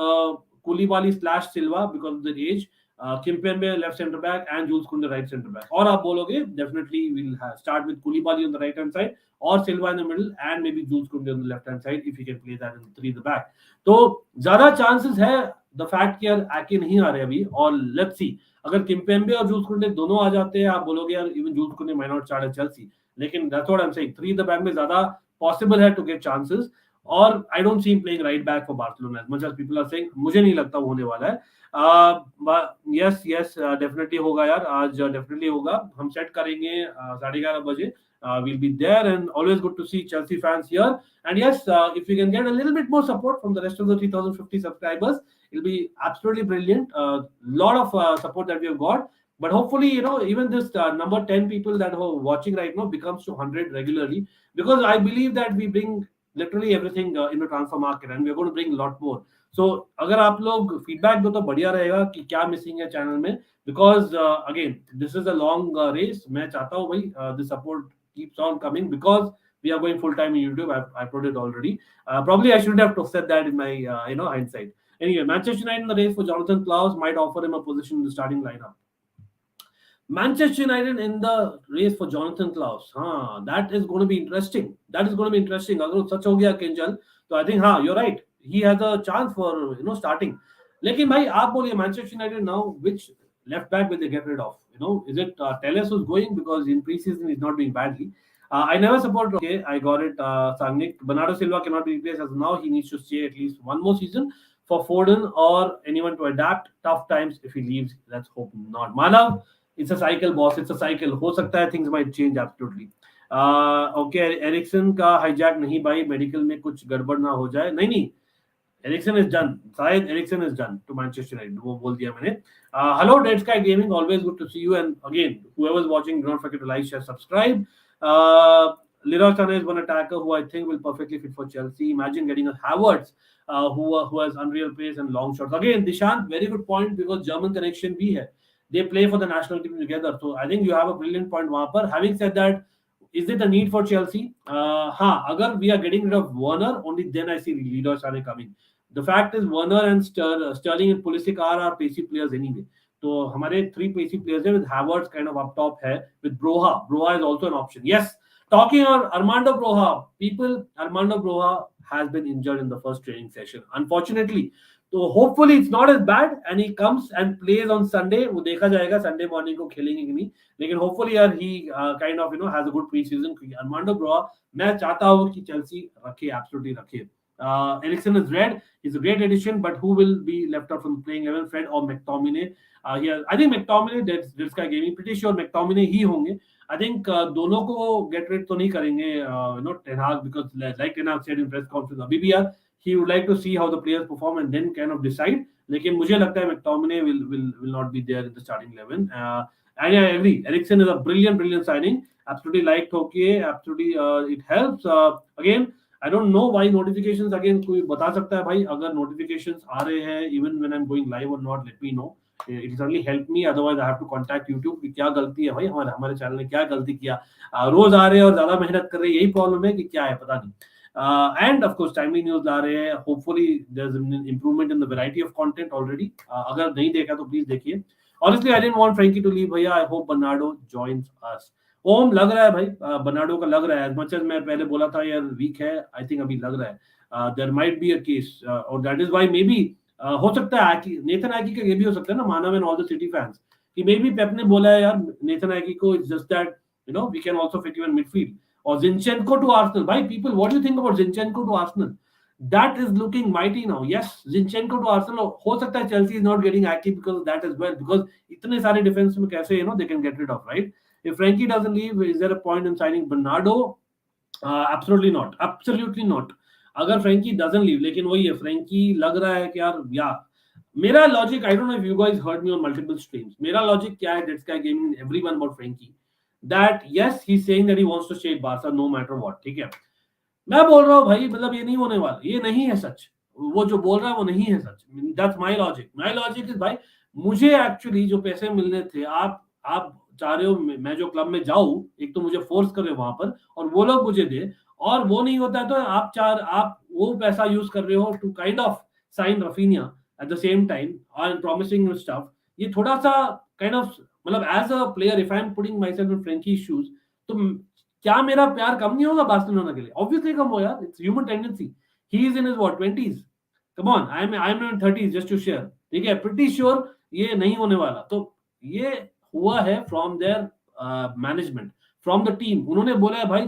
Koulibaly / Silva because of the age, Kimpembe left center back and Jules Kounde right center back. और आप बोलोगे definitely we'll start with Koulibaly on the right hand side or Silva in the middle and maybe Jules Kounde on the left hand side if he can play that in three in the back. तो ज्यादा chances है the fact कि यार आके नहीं आ रहे अभी और let's see अगर Kimpembe और Jules Kounde दोनों आ जाते हैं आप बोलोगे यार even Jules Kounde might not start at Chelsea. लेकिन that's what I'm saying. Three in the back में ज्यादा possible है to get chances. और I don't see him playing right back for Barcelona as much as people are saying. मुझे नहीं लगता वो होने वाला है. Yes, definitely होगा यार. आज definitely होगा. हम set करेंगे 11:30 बजे. We'll be there and always good to see Chelsea fans here. And yes, if we can get a little bit more support from the rest of the 3,050 subscribers, it'll be absolutely brilliant. Lot of support that we have got. But hopefully, even this number 10 people that are watching right now becomes to 100 regularly. Because I believe that we bring literally everything in the transfer market and we're going to bring a lot more. So अगर आप लोग feedback दो तो बढ़िया रहेगा कि क्या missing है channel में. Because again, this is a long race. मैं चाहता हूँ भाई the support keeps on coming because we are going full time in YouTube. I've put it already. Probably I shouldn't have said that in my hindsight. Anyway, Manchester United in the race for Jonathan Klaus might offer him a position in the starting lineup. Manchester United in the race for Jonathan Klaus. That is going to be interesting. अगर सच हो गया Kinjal, तो I think you're right. He has a chance for starting. लेकिन भाई आप बोलिए Manchester United now, which left back will they get rid of? Is it Telles who's going because in preseason he's not doing badly? I never support. Okay, I got it. Sangnik. Bernardo Silva cannot be replaced as now. He needs to stay at least one more season for Foden or anyone to adapt. Tough times if he leaves. Let's hope not. Manav. It's a cycle, boss. It's a cycle. हो सकता है things might change absolutely. Okay, Eriksen का hijack नहीं भाई. Medical में कुछ गड़बड़ ना हो जाए. नहीं. Eriksen is done. शायद Eriksen is done to Manchester United. वो बोल दिया मैंने. Hello, Dead Sky Gaming. Always good to see you. And again, whoever's watching, don't forget to like, share, subscribe. Leroy Sané is one attacker who I think will perfectly fit for Chelsea. Imagine getting a Havertz who has unreal pace and long shots. Again, Dishant, very good point because German connection भी है. They play for the national team together. So I think you have a brilliant point वहाँ पर. Having said that, is it a need for Chelsea? अगर we are getting rid of Werner, only then I see Leroy Sané coming. The fact is Werner and Sterling and Pulisic are our pacey players anyway. तो हमारे 3 pacey players हैं with Havertz kind of up top है. With Broja. Broja is also an option. Yes. Talking on Armando Broja. Armando Broja has been injured in the first training session. Unfortunately. तो hopefully it's not as bad and he comes and plays on Sunday. वो देखा जाएगा Sunday morning को खेलेंगे कि नहीं. लेकिन hopefully यार he kind of has a good preseason. Armando Broja मैं चाहता हूँ कि Chelsea रखे, absolutely रखे. Eriksen is red. He's a great addition, but who will be left out from playing 11? Fred or McTominay? I think McTominay. That's guy gaming. Pretty sure McTominay ही होंगे. I think दोनों को get rid तो नहीं करेंगे. Ten Hag because like Ten Hag said in press conference अभी भी यार he would like to see how the players perform and then kind of decide. लेकिन मुझे लगता है McTominay will not be there in the starting 11. And I agree. Eriksen is a brilliant signing. Absolutely liked Hockey. Absolutely it helps. Again, I don't know why notifications again कोई बता सकता है भाई अगर notifications आ रहे हैं even when I'm going live or not, let me know. It certainly help me. Otherwise I have to contact YouTube कि क्या गलती है भाई हमारे चैनल ने क्या गलती किया. रोज आ रहे हैं और ज्यादा मेहनत कर रहे हैं यही प्रॉब्लम है कि क्या है पता नहीं. And of course timely news ला रहे हैं. Hopefully there's an improvement in the variety of content already. अगर नहीं देखा तो please देखिए. Honestly I didn't want Frenkie to leave भैया. I hope Bernardo joins us. ओम लग रहा है भाई बर्नार्डो का लग रहा है. As much as मैं पहले बोला था यार वीक है, I think अभी लग रहा है. There might be a case or that is why maybe हो सकता है नेथन आकी का ये भी हो सकता है ना मानव and all the City fans कि maybe पेप ने बोला है यार नेथन आकी को it's just that we can also fit you in midfield. Or Zinchenko to Arsenal. Bhai, people, what do you think about Zinchenko to Arsenal? That is looking mighty now. Yes, Zinchenko to Arsenal. हो सकता है Chelsea is not getting active because of that as well. Because इतने सारे defense में कैसे they can get rid of, right? If Frenkie doesn't leave, is there a point in signing Bernardo? Absolutely not. Absolutely not. अगर Frenkie doesn't leave, लेकिन वही है Frenkie लग रहा है कि यार या मेरा logic, I don't know if you guys heard me on multiple streams. मेरा logic क्या है? Dead Sky Gaming, everyone about Frenkie. That yes, he's saying that he wants to stay at Barca no matter what. ठीक है. मैं बोल रहा हूँ भाई मतलब ये नहीं होने वाला. ये नहीं है सच. वो जो बोल रहा है वो नहीं है सच. That's my logic. My logic is भाई मुझे actually जो पैसे मिलने थे आप चाह रहे हो मैं जो क्लब में जाऊं एक तो मुझे फोर्स कर रहे हो वहां पर और वो लोग मुझे दे और वो नहीं होता है तो आप वो पैसा यूज कर रहे हो to kind of sign Raphinha at the same time और प्रॉमिसिंग स्टफ. ये थोड़ा सा काइंड ऑफ मतलब as a player if I am putting my self in Frenkie shoes, तो क्या मेरा प्यार कम नहीं होगा बार्सिलोना के लिए? ऑब्वियसली कम हो यार, it's human tendency. He is in his what 20s. Come on, I am in 30s just to share. ठीक है, प्रीटी श्योर ये नहीं होने वाला. तो ये हुआ है from there management, from the team. उन्होंने बोला है भाई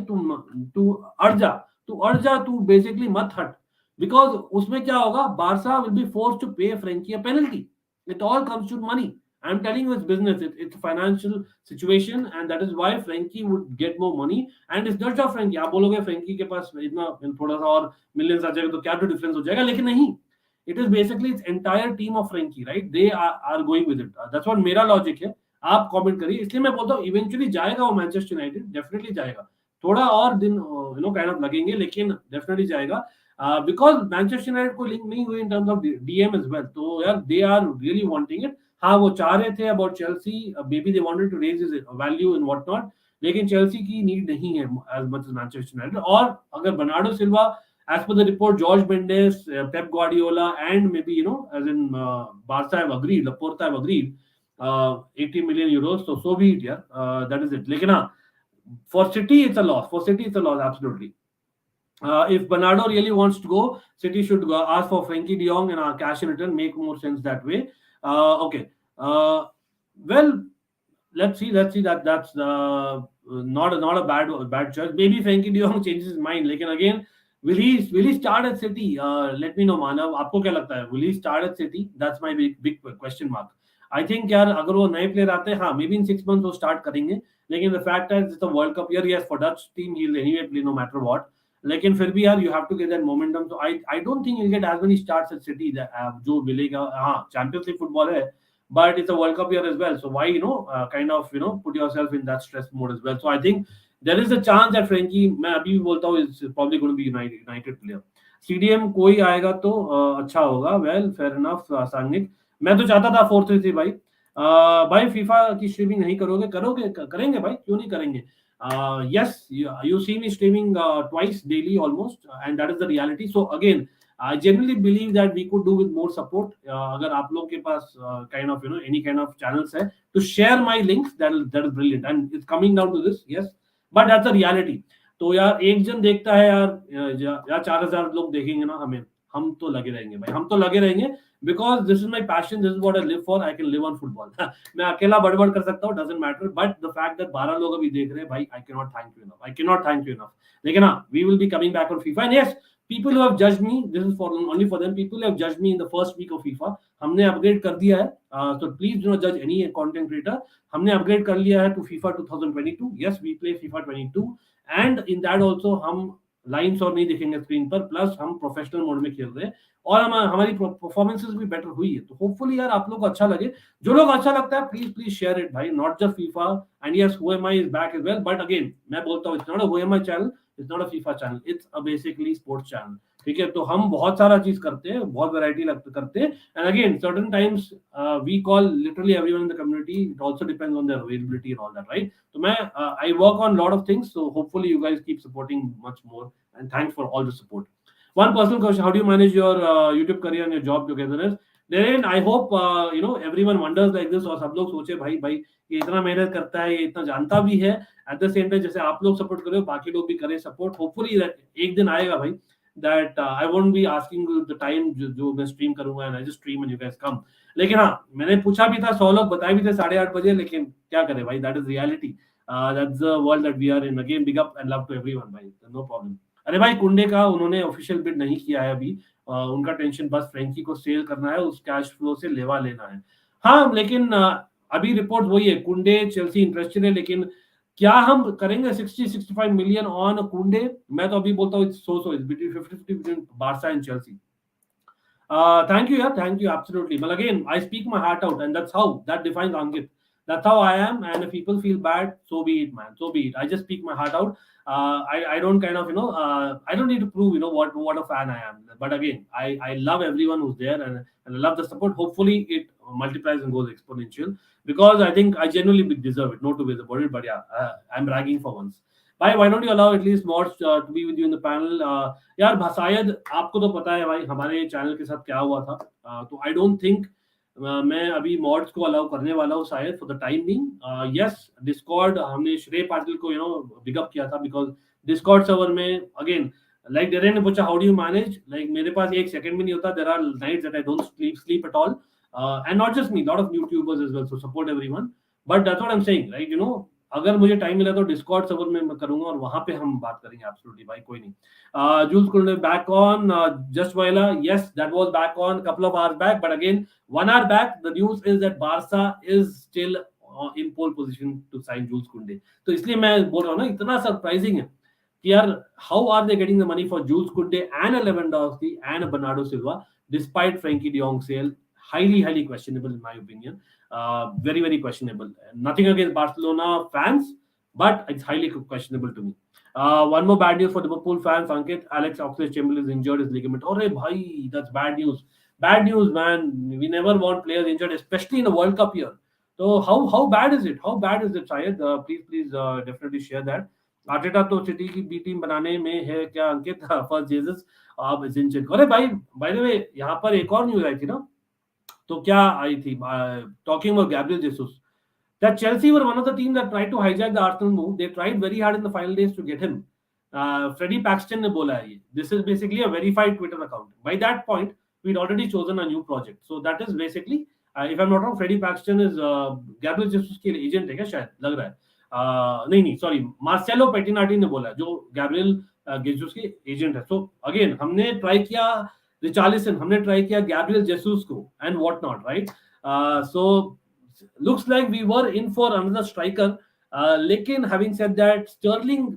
तू अड़ जा, तू बेसिकली मत हट. बिकॉज उसमें क्या होगा, Barca will be force to pay Frenkie a penalty. It all comes to money. I'm telling you, it's business. It's a financial situation, and that is why Frenkie would get more money. And it's not just Frenkie. आप बोलोगे Frenkie के पास इतना थोड़ा सा और millions आ जाएगा तो क्या तो difference हो जाएगा, लेकिन नहीं. It is basically its entire team of Frenkie, right? They are going with it. That's what मेरा logic है. आप comment करिए. इसलिए मैं बोलता हूँ eventually जाएगा वो मैनचेस्टर यूनाइटेड, definitely जाएगा. थोड़ा और दिन kind of लगेंगे, लेकिन definitely जाएगा. Because मैनचेस्टर यूनाइटेड को लिंक नहीं हुई in terms of DM as well. तो यार they are really wanting it. हाँ, वो चाह रहे थे about Chelsea, baby they wanted to raise his value and what not, लेकिन चेल्सी की नीड नहीं है as much as Manchester United. और अगर Bernardo Silva, as per the report, George Mendes, Pep Guardiola and may be as in Barca have agreed, Laporta have agreed 80 million euros, so be it यार, that is it. लेकिन हाँ, for City it's a loss, for City it's a loss absolutely. If Bernardo really wants to go, City should go ask for Frenkie de Jong and cash in return. Make more sense that way. Okay. Well, let's see. That's not a bad choice. Maybe Frenkie de Jong changes his mind. Lekin again, will he start at City? Let me know, Manav. आपको क्या लगता है? Will he start at City? That's my big question mark. I think यार अगर वो नए player आते हैं, हाँ, maybe in 6 months वो start करेंगे. लेकिन the fact is it's a World Cup year. Yes, for Dutch team he'll anyway play no matter what. लेकिन फिर भी यार you have to get that momentum. So I don't think you'll get as many starts at City जो मिलेगा. हाँ, Champions League football है, but it's a World Cup year as well. So why kind of put yourself in that stress mode as well. So I think there is a chance that Frenkie, मैं अभी भी बोलता हूँ, is probably going to be United player. CDM कोई आएगा तो अच्छा होगा. Well, fair enough, सांगनिक. मैं तो चाहता था 4-3-3 भाई. भाई फीफा की स्ट्रीमिंग नहीं करेंगे भाई, क्यों नहीं करेंगे? Yes, you see me streaming twice daily almost, and that is the reality. So again, I genuinely believe that we could do with more support. अगर आप लोग के पास kind of any kind of channels है to share my links, that is brilliant, and it's coming down to this. Yes, but that's the reality. तो यार एक जन देखता है यार 4000 लोग देखेंगे ना हमें, हम तो लगे रहेंगे भाई, हम तो लगे रहेंगे. Because this is my passion, this is what I live for. I can live on football. मैं अकेला बड़बड़ कर सकता हूँ, doesn't matter. But the fact that 12 लोग अभी देख रहे हैं भाई, I cannot thank you enough. I cannot thank you enough. लेकिन हाँ, we will be coming back on FIFA. And yes, people who have judged me, this is for only for them. People who have judged me in the first week of FIFA, हमने upgrade कर दिया है. So please do not judge any content creator. हमने upgrade कर लिया है to FIFA 2022. Yes, we play FIFA 22. And in that also हम lines और नहीं दिखेंगे स्क्रीन पर, प्लस हम प्रोफेशनल मोड में खेल रहे हैं और हमारी परफॉर्मेंसेस भी बेटर हुई है. तो होपफुली यार आप लोग को अच्छा लगे. जो लोग अच्छा लगता है प्लीज शेयर इट भाई, not just FIFA. And yes, who am I is back as well, but again मैं बोलता हूँ, it's not a who am I channel, it's not a FIFA channel, it's a basically sports channel. ठीक है, तो हम बहुत सारा चीज करते हैं, बहुत वैरायटी करते हैं. And again certain times we call literally everyone in the community. It also depends on their availability and all that, right? तो मैं I work on lot of things, so hopefully you guys keep supporting much more, and thanks for all the support. One personal question: how do you manage your YouTube career and your job together? Then I hope everyone wonders like this, और सब लोग सोचे भाई ये इतना मेहनत करता है, ये इतना जानता भी है. At the same time, जैसे आप लोग सपोर्ट कर रहे हो, बाकी लोग भी करें सपोर्ट. होपफुली एक दिन आएगा भाई that I won't be asking the time जो मैं स्ट्रीम करूंगा, and I just stream and you guys come. लेकिन हाँ, मैंने पूछा भी था, 100 लोग बताए भी थे 8:30 बजे, लेकिन क्या करें भाई, that is reality. That's the world that we are in. Again, big up and love to everyone भाई, no problem. अरे भाई, कुंडे का उन्होंने ऑफिशियल बिड नहीं किया है अभी. उनका टेंशन बस फ्रेंकी को सेल करना है, उस कैश फ्लो से लेवा लेना है. हाँ, लेकिन अभी रिपोर्ट वही है, कुंडे चेल्सी इंटरेस्टेड है, लेकिन क्या हम करेंगे 60-65 मिलियन ऑन कुंडे? मैं तो अभी बोलता हूँ it's between 50-50 between Barca and Chelsea. Thank you, yeah, thank you, absolutely. But again, I speak my heart out, and that defines Ankit. That's how I am, and if people feel bad, so be it, man. So be it. I just speak my heart out. I don't kind of I don't need to prove what a fan I am. But again, I love everyone who's there, and I love the support. Hopefully, it multiplies and goes exponential, because I think I genuinely deserve it. No two ways about it. But yeah, I'm bragging for once. भाई, why don't you allow at least mods to be with you in the panel? यार शायद आपको तो पता है भाई हमारे channel के साथ क्या हुआ था. तो आई डोंट थिंक मैं अभी मॉड्स को अलाउ करने वाला हूँ शायद for the time being. Yes, Discord हमने श्रेय पाटिल को बिग अप किया था, बिकॉज डिस्कॉर्ड सर्वर में अगेन लाइक डेरेन ने पूछा how do you manage, like मेरे पास एक सेकंड भी नहीं होता, there are nights that I don't sleep at all, and not just me, lot of YouTubers as well, so support everyone, but that's what I am saying, right, अगर मुझे time मिला तो डिस्कॉर्ड सर्वर में मैं करूंगा और वहां पे हम बात करेंगे एब्सोल्युटली भाई, कोई नहीं। Jules Kounde back on, just Voila. Yes, that was back on a couple of hours back. But again, 1 hour back, the news is that Barca is still in pole position to sign Jules Kounde. तो इसलिए मैं बोल रहा हूँ ना, इतना surprising है कि यार, how are they getting the money for Jules Kounde and a Lewandowski and a Bernardo Silva despite Frenkie de Jong sale? Highly questionable in my opinion. Very questionable. Nothing against Barcelona fans, but it's highly questionable to me. One more bad news for Liverpool fans, Ankit. Alex Oxlade-Chamberlain is injured his ligament. Oh, bhai, that's bad news. Bad news, man. We never want players injured, especially in a World Cup year. So how bad is it? How bad is it, Syed? Please, definitely share that. Arteta तो city की B team बनाने में है क्या अंकित? First Jesus अब जिनचेंको। अरे भाई, bye the वे, यहाँ पर एक और न्यूज आई थी ना, तो क्या आई थी? Talking about Gabriel Jesus, that Chelsea were one of the teams that tried to hijack the Arsenal move. They tried very hard in the final days to get him. Freddie Paxton ने बोला है ये. This is basically a verified Twitter account. By that point, we'd already chosen a new project. So that is basically, if I'm not wrong, Freddie Paxton is Gabriel Jesus के agent है क्या? शायद लग रहा है. नहीं, sorry, Marcelo Pettinati ने बोला जो Gabriel Jesus के agent है. So again, हमने try किया Richarlison, हमने try किया Gabriel Jesus को and what not, right? So looks like we were in for another striker, लेकिन having said that, Sterling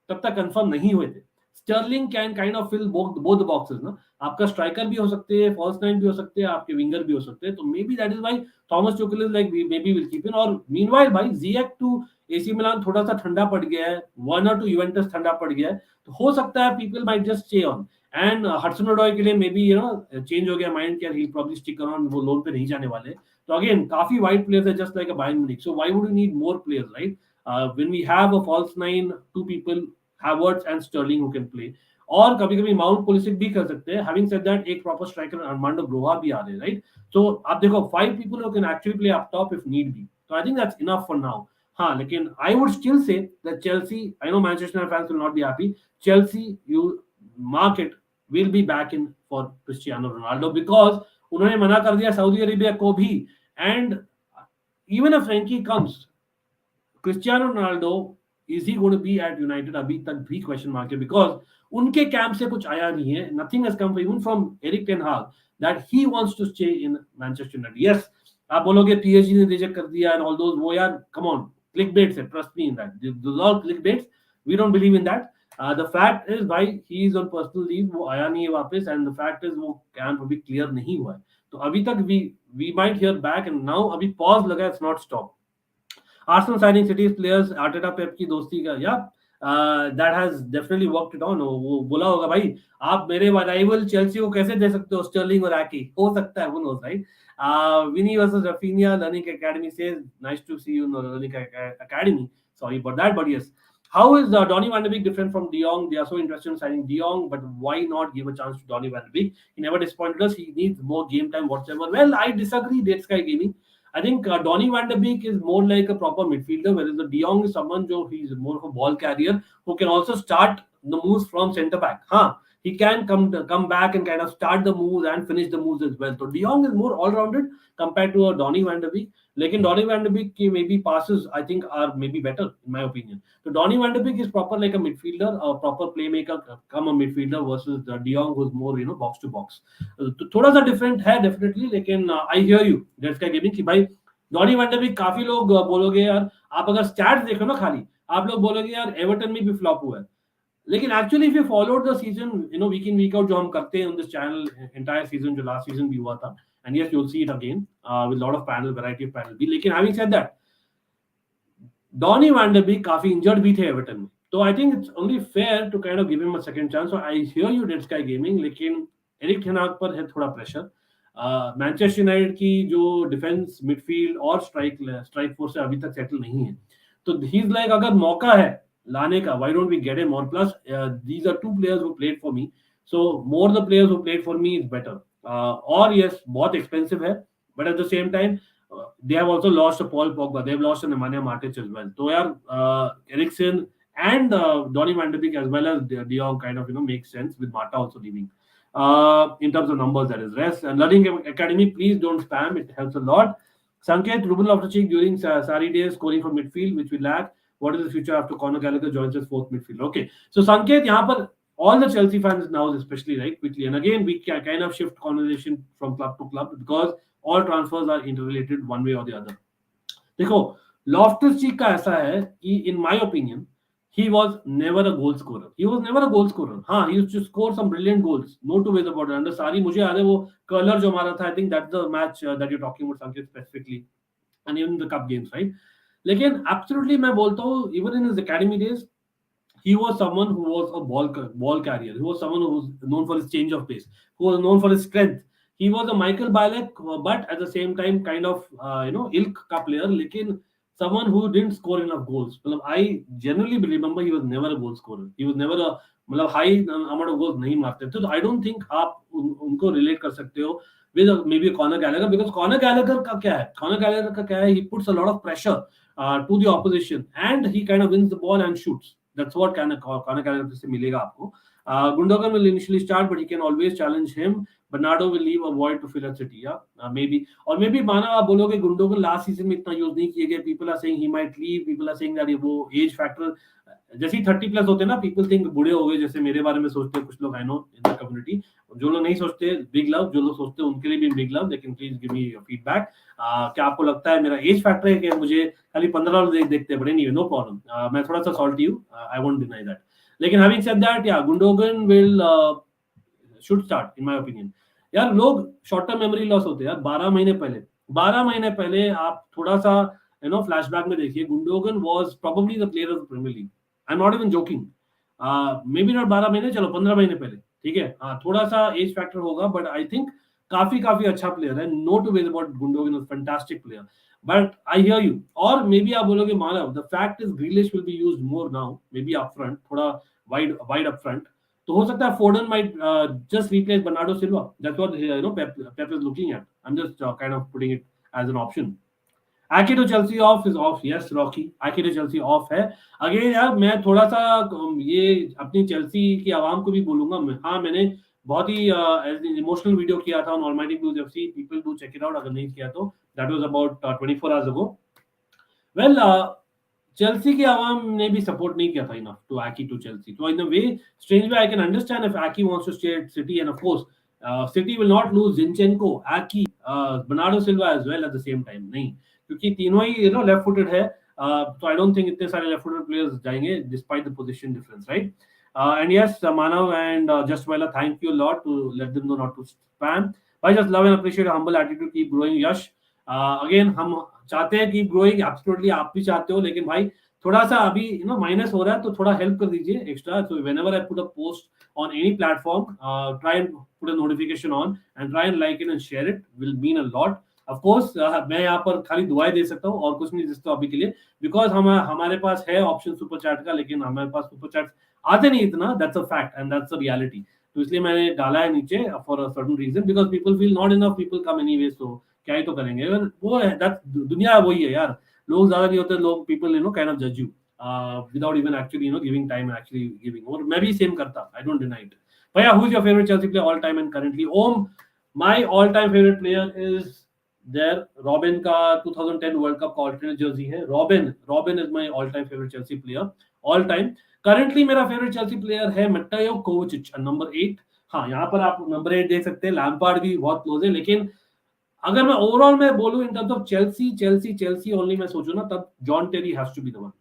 तब तक कंफर्म नहीं हुए थे. Sterling can kind of fill both the boxes ना, आपका स्ट्राइकर भी हो सकते हैं, फॉल्स नाइन भी हो सकते हैं, आपके विंगर भी हो सकते हैं, तो may be that is why Thomas Tuchel is like may be will keep in. और मीनवाइल भाई, Ziyech टू एसी मिलान थोड़ा सा ठंडा पड़ गया है, वर्नर टू यूवेंटस ठंडा पड़ गया है, तो हो सकता है people might just stay on. And Hudson Odoi के लिए मे बी चेंज हो गया माइंड कि ही प्रॉब्ली स्टिक ऑन, वो लोन पे नहीं जाने वाले. So again, काफी wide players are just like a Bayern Munich. So why would we need more players, right? When we have a false nine, two people, Havertz and Sterling who can play. और कभी-कभी mount Pulisic भी कर सकते हैं. Having said that, एक proper striker Armando Broja भी आ रहे हैं, right? So आप देखो 5 people who can actually play up top if need be. So I think that's enough for now. हाँ, लेकिन I would still say that Chelsea, I know Manchester United fans will not be happy. Chelsea, you mark it, will be back in for Cristiano Ronaldo because उन्होंने मना कर दिया Saudi Arabia को भी. And even if Frenkie comes, Cristiano Ronaldo, is he going to be at United? अभी तक भी question mark है because उनके कैंप से कुछ आया नहीं है. Nothing has come even from Erik ten Hag that he wants to stay in Manchester United. Yes, आप बोलोगे PSG ने रिजेक्ट कर दिया and all those, वो यार come on, clickbaits है, trust me in that. Those are clickbaits. We don't believe in that. The fact is भाई, he is on personal leave, वो आया नहीं है वापस, and the fact is वो कैंप अभी क्लियर नहीं हुआ है. तो अभी तक we might hear back and now अभी pause लगा है, it's not stop. Arsenal signing City's players, Arteta Pep की दोस्ती का, that has definitely worked it on. वो बोला होगा भाई, आप मेरे राइवल चेल्सी को कैसे दे सकते हो स्टर्लिंग और आकी, हो सकता है, who knows, right? Vinny versus Rafinha, Learning Academy says, nice to see you in the Learning Academy. Sorry about that, but yes. How is Donny van de Beek different from De Jong? They are so interested in signing De Jong, but why not give a chance to Donny van de Beek? He never disappointed us. He needs more game time whatsoever. Well, I disagree, Dead Sky Gaming. I think Donny van de Beek is more like a proper midfielder, whereas the De Jong is someone he's more of a ball carrier who can also start the moves from centre back. He can come back and kind of start the moves and finish the moves as well. So De Jong is more all-rounded compared to a Donny van de Beek. Lekin Donny van de Beek ki maybe passes, I think, are maybe better in my opinion. So Donny van de Beek is proper like a midfielder, a proper playmaker, come a midfielder versus the De Jong who's more box to box. तो थोड़ा सा different है definitely, लेकिन I hear you. That's का gaming कि भाई Donny van de Beek काफी लोग बोलोगे यार, आप अगर stats देखो ना खाली, आप लोग बोलोगे यार एवर्टन में भी फ्लॉप हुआ है. लेकिन actually if you followed the season, week in week out जो हम करते हैं on this channel, entire season जो लास्ट सीजन भी हुआ था, and yes you will see it again with lot of panel, variety of panel भी. लेकिन having said that, Donny van de Beek काफी इंजर्ड भी थे एवर्टन में, तो I think it's only fair to kind of give him a second chance. So I hear you dead sky gaming, लेकिन Erik ten हाग पर है थोड़ा प्रेशर. मैनचेस्टर यूनाइटेड की जो डिफेंस, मिडफील्ड और स्ट्राइक फोर्स है अभी तक सेटल नहीं है, तो ही इज लाइक अगर मौका है लाने का, why don't we get him? Or plus these are two players who played for me, so more the players who played for me is better. और yes, बहुत expensive है, But at the same time, they have also lost a Paul Pogba. They've lost a Nemanja Matic as well. So yeah, Eriksen and Donny van de Beek as well as De Jong kind of makes sense with Mata also leaving. In terms of numbers, that is. Rest and Learning Academy, please don't spam. It helps a lot. Sanket, Ruben Loftus-Cheek during Sarri days scoring from midfield, which we lack. What is the future after Conor Gallagher joins us fourth midfield? Okay, so Sanket, यहाँ पर all the Chelsea fans now, especially right quickly, and again we can kind of shift conversation from club to club because all transfers are interrelated one way or the other. देखो, Loftus चीक का ऐसा है कि इन my opinion he was never a goal scorer. He was never a goal scorer. हाँ, he used to score some brilliant goals. No two ways about it. Under Sarri, मुझे याद है वो कर्लर जो मारा था. I think that's the match that you're talking about, Sanket, specifically, and even the cup games, right? लेकिन absolutely मैं बोलता हूँ, even in his academy days, he was someone who was a ball carrier. He was someone who was known for his change of pace, who was known for his strength. He was a Michael Ballack, but at the same time, kind of ilk ka player. लेकिन someone who didn't score enough goals. मतलब I genuinely remember he was never a goal scorer. He was never a मतलब high amount of goals नहीं मारते थे. तो I don't think आप उनको relate कर सकते हो with maybe Conor Gallagher, because Conor Gallagher का क्या है? Conor Gallagher का क्या है? He puts a lot of pressure to the opposition and he kind of wins the ball and shoots. That's what Conor Gallagher से मिलेगा आपको. Gundogan will initially start, but he can always challenge him. Bernardo will leave a void to fill at City, yeah, maybe. और maybe माना आप बोलोगे Gundogan last season में इतना use नहीं किए गए. People are saying he might leave. People are saying that वो age factor जैसे 30 प्लस होते हैं ना, people think बूढ़े हो गए, जैसे मेरे बारे में सोचते हैं कुछ लोग, I know in the community. जो लोग नहीं सोचते, big love. जो लोग सोचते हैं उनके लिए भी big love. लेकिन please give me your feedback. क्या आपको लगता है मेरा एज फैक्टर है कि मुझे खाली 15 लोग देखते हैं? But anyway, no problem. मैं थोड़ा सा सॉल्टी हूँ. I won't deny that. लेकिन having said that, yeah, Gundogan will should start in my opinion. यार लोग शॉर्ट टर्म मेमोरी लॉस होते हैं यार. 12 महीने पहले आप थोड़ा सा फ्लैशबैक में देखिए. Gundogan was probably the player of the Premier League. I'm not even joking. Maybe not 12 महीने, चलो 15 महीने पहले, ठीक है. हाँ, थोड़ा सा एज फैक्टर होगा, बट आई थिंक काफी अच्छा प्लेयर है. No two ways about Gundogan, fantastic player. But I hear you. और मे बी आप बोलोगे Manav, the fact is Grealish will be used more now, maybe up front, थोड़ा वाइड अप फ्रंट. तो हो सकता है Foden might just replace Bernardo Silva. That's what Pep is looking at. I'm just kind of putting it as an option. Ankit to Chelsea off is off. Yes, Rocky. Ankit to Chelsea off है. Again यार मैं थोड़ा सा ये अपनी Chelsea की आवाम को भी बोलूंगा. हाँ, मैंने बहुत ही इमोशनल वीडियो किया था on Almighty Blues FC. People do check it out अगर नहीं किया तो. That was about 24 hours ago. Well, Chelsea की आवाम ने भी सपोर्ट नहीं किया था enough to Aki to Chelsea. So in a way, strange way, I can understand if Aki wants to stay at City, and of course, City will not lose Zinchenko, Aki, Bernardo Silva as well at the same time. नहीं, क्योंकि तीनों ही left footed है. So I don't think इतने सारे left footed players जाएंगे despite the position difference, right? And yes, Manav and Just Wella, thank you a lot to let them know not to spam. I just love and appreciate your humble attitude. Keep growing, Yash. Again, हम चाहते हैं keep growing. Absolutely आप भी चाहते हो, लेकिन भाई थोड़ा सा अभी माइनस हो रहा है, तो थोड़ा हेल्प कर दीजिए extra. So whenever I put a post on any platform, try and put a notification on and try and like it and share it. Will mean a lot. Of course, मैं यहाँ पर खाली दुआएं दे सकता हूँ और कुछ नहीं दे सकता अभी के लिए, बिकॉज हमारे पास है ऑप्शन सुपर चैट का, लेकिन हमारे पास सुपर चैट आते नहीं इतना. That's a fact and that's a reality. तो इसलिए मैंने डाला है नीचे for a certain reason, because people feel not enough people come anyway. So क्या ही तो करेंगे, वो है दुनिया वही है यार. लोग ज्यादा नहीं होते, लोग पीपल काइंड ऑफ जज you without even actually giving time and actually giving. और मैं भी सेम करता, I don't deny it. But yeah, who's your favorite Chelsea player all time and currently? My all time favorite player is there. Robin का 2010 World Cup का alternate jersey है. Robin is my all time favorite Chelsea player all time. Currently मेरा favorite Chelsea player है Mateo Kovacic, number 8. हाँ, यहाँ पर आप number 8 देख सकते हैं. लैम्पार्ड भी बहुत क्लोज है, लेकिन अगर मैं ओवरऑल मैं बोलूं in terms of Chelsea only मैं सोचूं ना, तब John Terry has to be the one.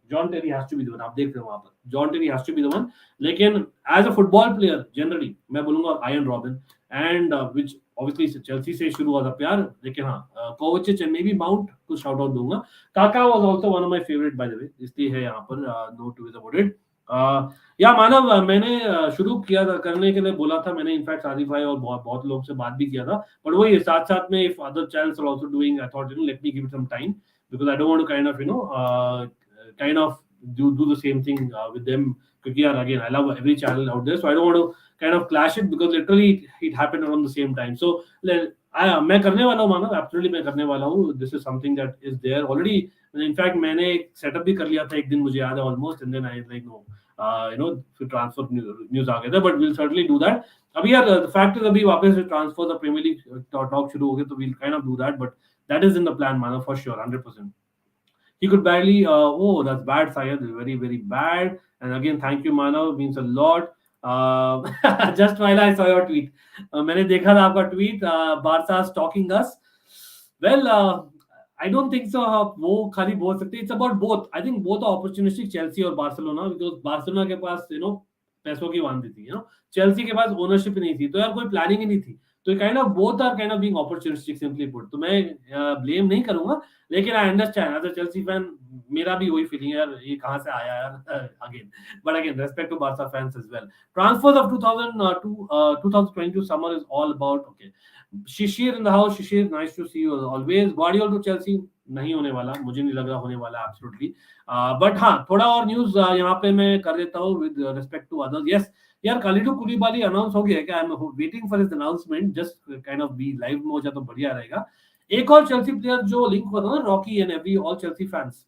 आप देख रहे हो वहां पर John Terry has to be the one. लेकिन as a football player generally मैं बोलूंगा आयन Robben, and which obviously Chelsea से शुरू हुआ था प्यार. लेकिन हाँ, कोवाचिच एंड मे बी माउंट को शाउट आउट दूंगा. Kaka was also one of my favourite bye the way, इसलिए है यहाँ पर no two is about it. या मानव, मैंने शुरू किया था करने के लिए बोला था मैंने, इनफैक्ट सादिक भाई और बहुत लोग से बात भी किया था, बट वही साथ में if other channels are also doing, I thought let me give it some time, because I don't want to kind of do the same thing with them, क्योंकि यार again I love every channel out there, so I don't want to kind of clash it, because literally it happened around the same time. So मैं करने वाला हूँ मानो, absolutely मैं करने वाला हूँ. This is something that is there already. In fact मैंने एक सेटअप भी कर लिया था एक दिन, मुझे याद है almost, and then I like know फिर ट्रांसफर न्यूज आ गया था, but will certainly do that. अभी यार फैक्ट इज अभी वापस से transfer the Premier League talk शुरू हो गए, तो will kind of do that, but that is in the plan मानो for sure 100%. He could barely. Oh, that's bad, Syed. Very, very bad. And again, thank you, Manav. Means a lot. Just while I saw your tweet, मैंने देखा था आपका tweet. Barca stalking us. Well, I don't think so. वो खाली बोल सकते. It's about both. I think both are opportunistic. Chelsea और Barcelona, because Barcelona के पास पैसों की वांदी थी. Chelsea के पास ownership नहीं थी, तो यार कोई planning ही नहीं थी. तो kind of both are kind of being opportunistic simply put. तो मैं ब्लेम नहीं करूंगा, लेकिन I understand as a Chelsea fan मेरा भी वही फीलिंग है यार, ये कहां से आया यार again. But again respect to Barca fans as well. Transfers of 2022 summer is all about. Okay, Shishir in the house. Shishir, nice to see you always. Guardiola to Chelsea नहीं होने वाला, मुझे नहीं लग रहा होने वाला एब्सोल्युटली. बट हाँ, थोड़ा और न्यूज यहाँ पे मैं कर देता हूँ with respect to others. Yes यार, खालिदो कुलिबाली अनाउंस हो गया है क्या? I am waiting for his announcement. Just kind of be live में हो जाए तो बढ़िया रहेगा. एक और चेल्सी प्लेयर जो लिंक हुआ था ना, Rocky and every all Chelsea fans,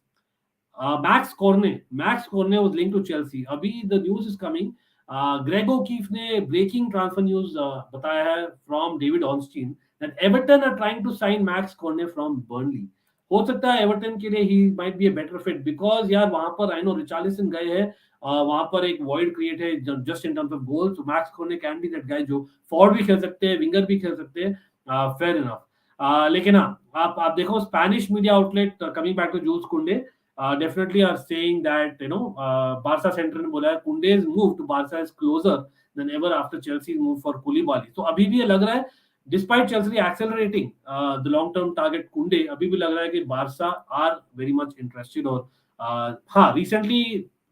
Max Cornet was linked to Chelsea. अभी the news is coming. Greg O'Keeffe ने ब्रेकिंग ट्रांसफर न्यूज बताया है from David Ornstein that Everton are trying to sign Max Cornet from Burnley. हो सकता है Everton के लिए he might be a better fit, because यार वहां पर आई नो रिचार्लिसन गए हैं, वहां पर एक वॉइड क्रिएट है just in terms of goals. तो Max Cornet can be that guy जो फॉरवर्ड भी खेल सकते हैं, विंगर भी खेल सकते हैं. Fair enough. लेकिन हाँ, आप देखो Spanish media outlet coming back to Jules Kounde definitely are saying that Barca Center ने बोला है Kounde's move to Barca is closer than ever after Chelsea's move for Koulibaly. तो अभी भी ये लग रहा है despite Chelsea accelerating the long term target Kounde, अभी भी लग रहा है कि Barca are very much interested. और हाँ, recently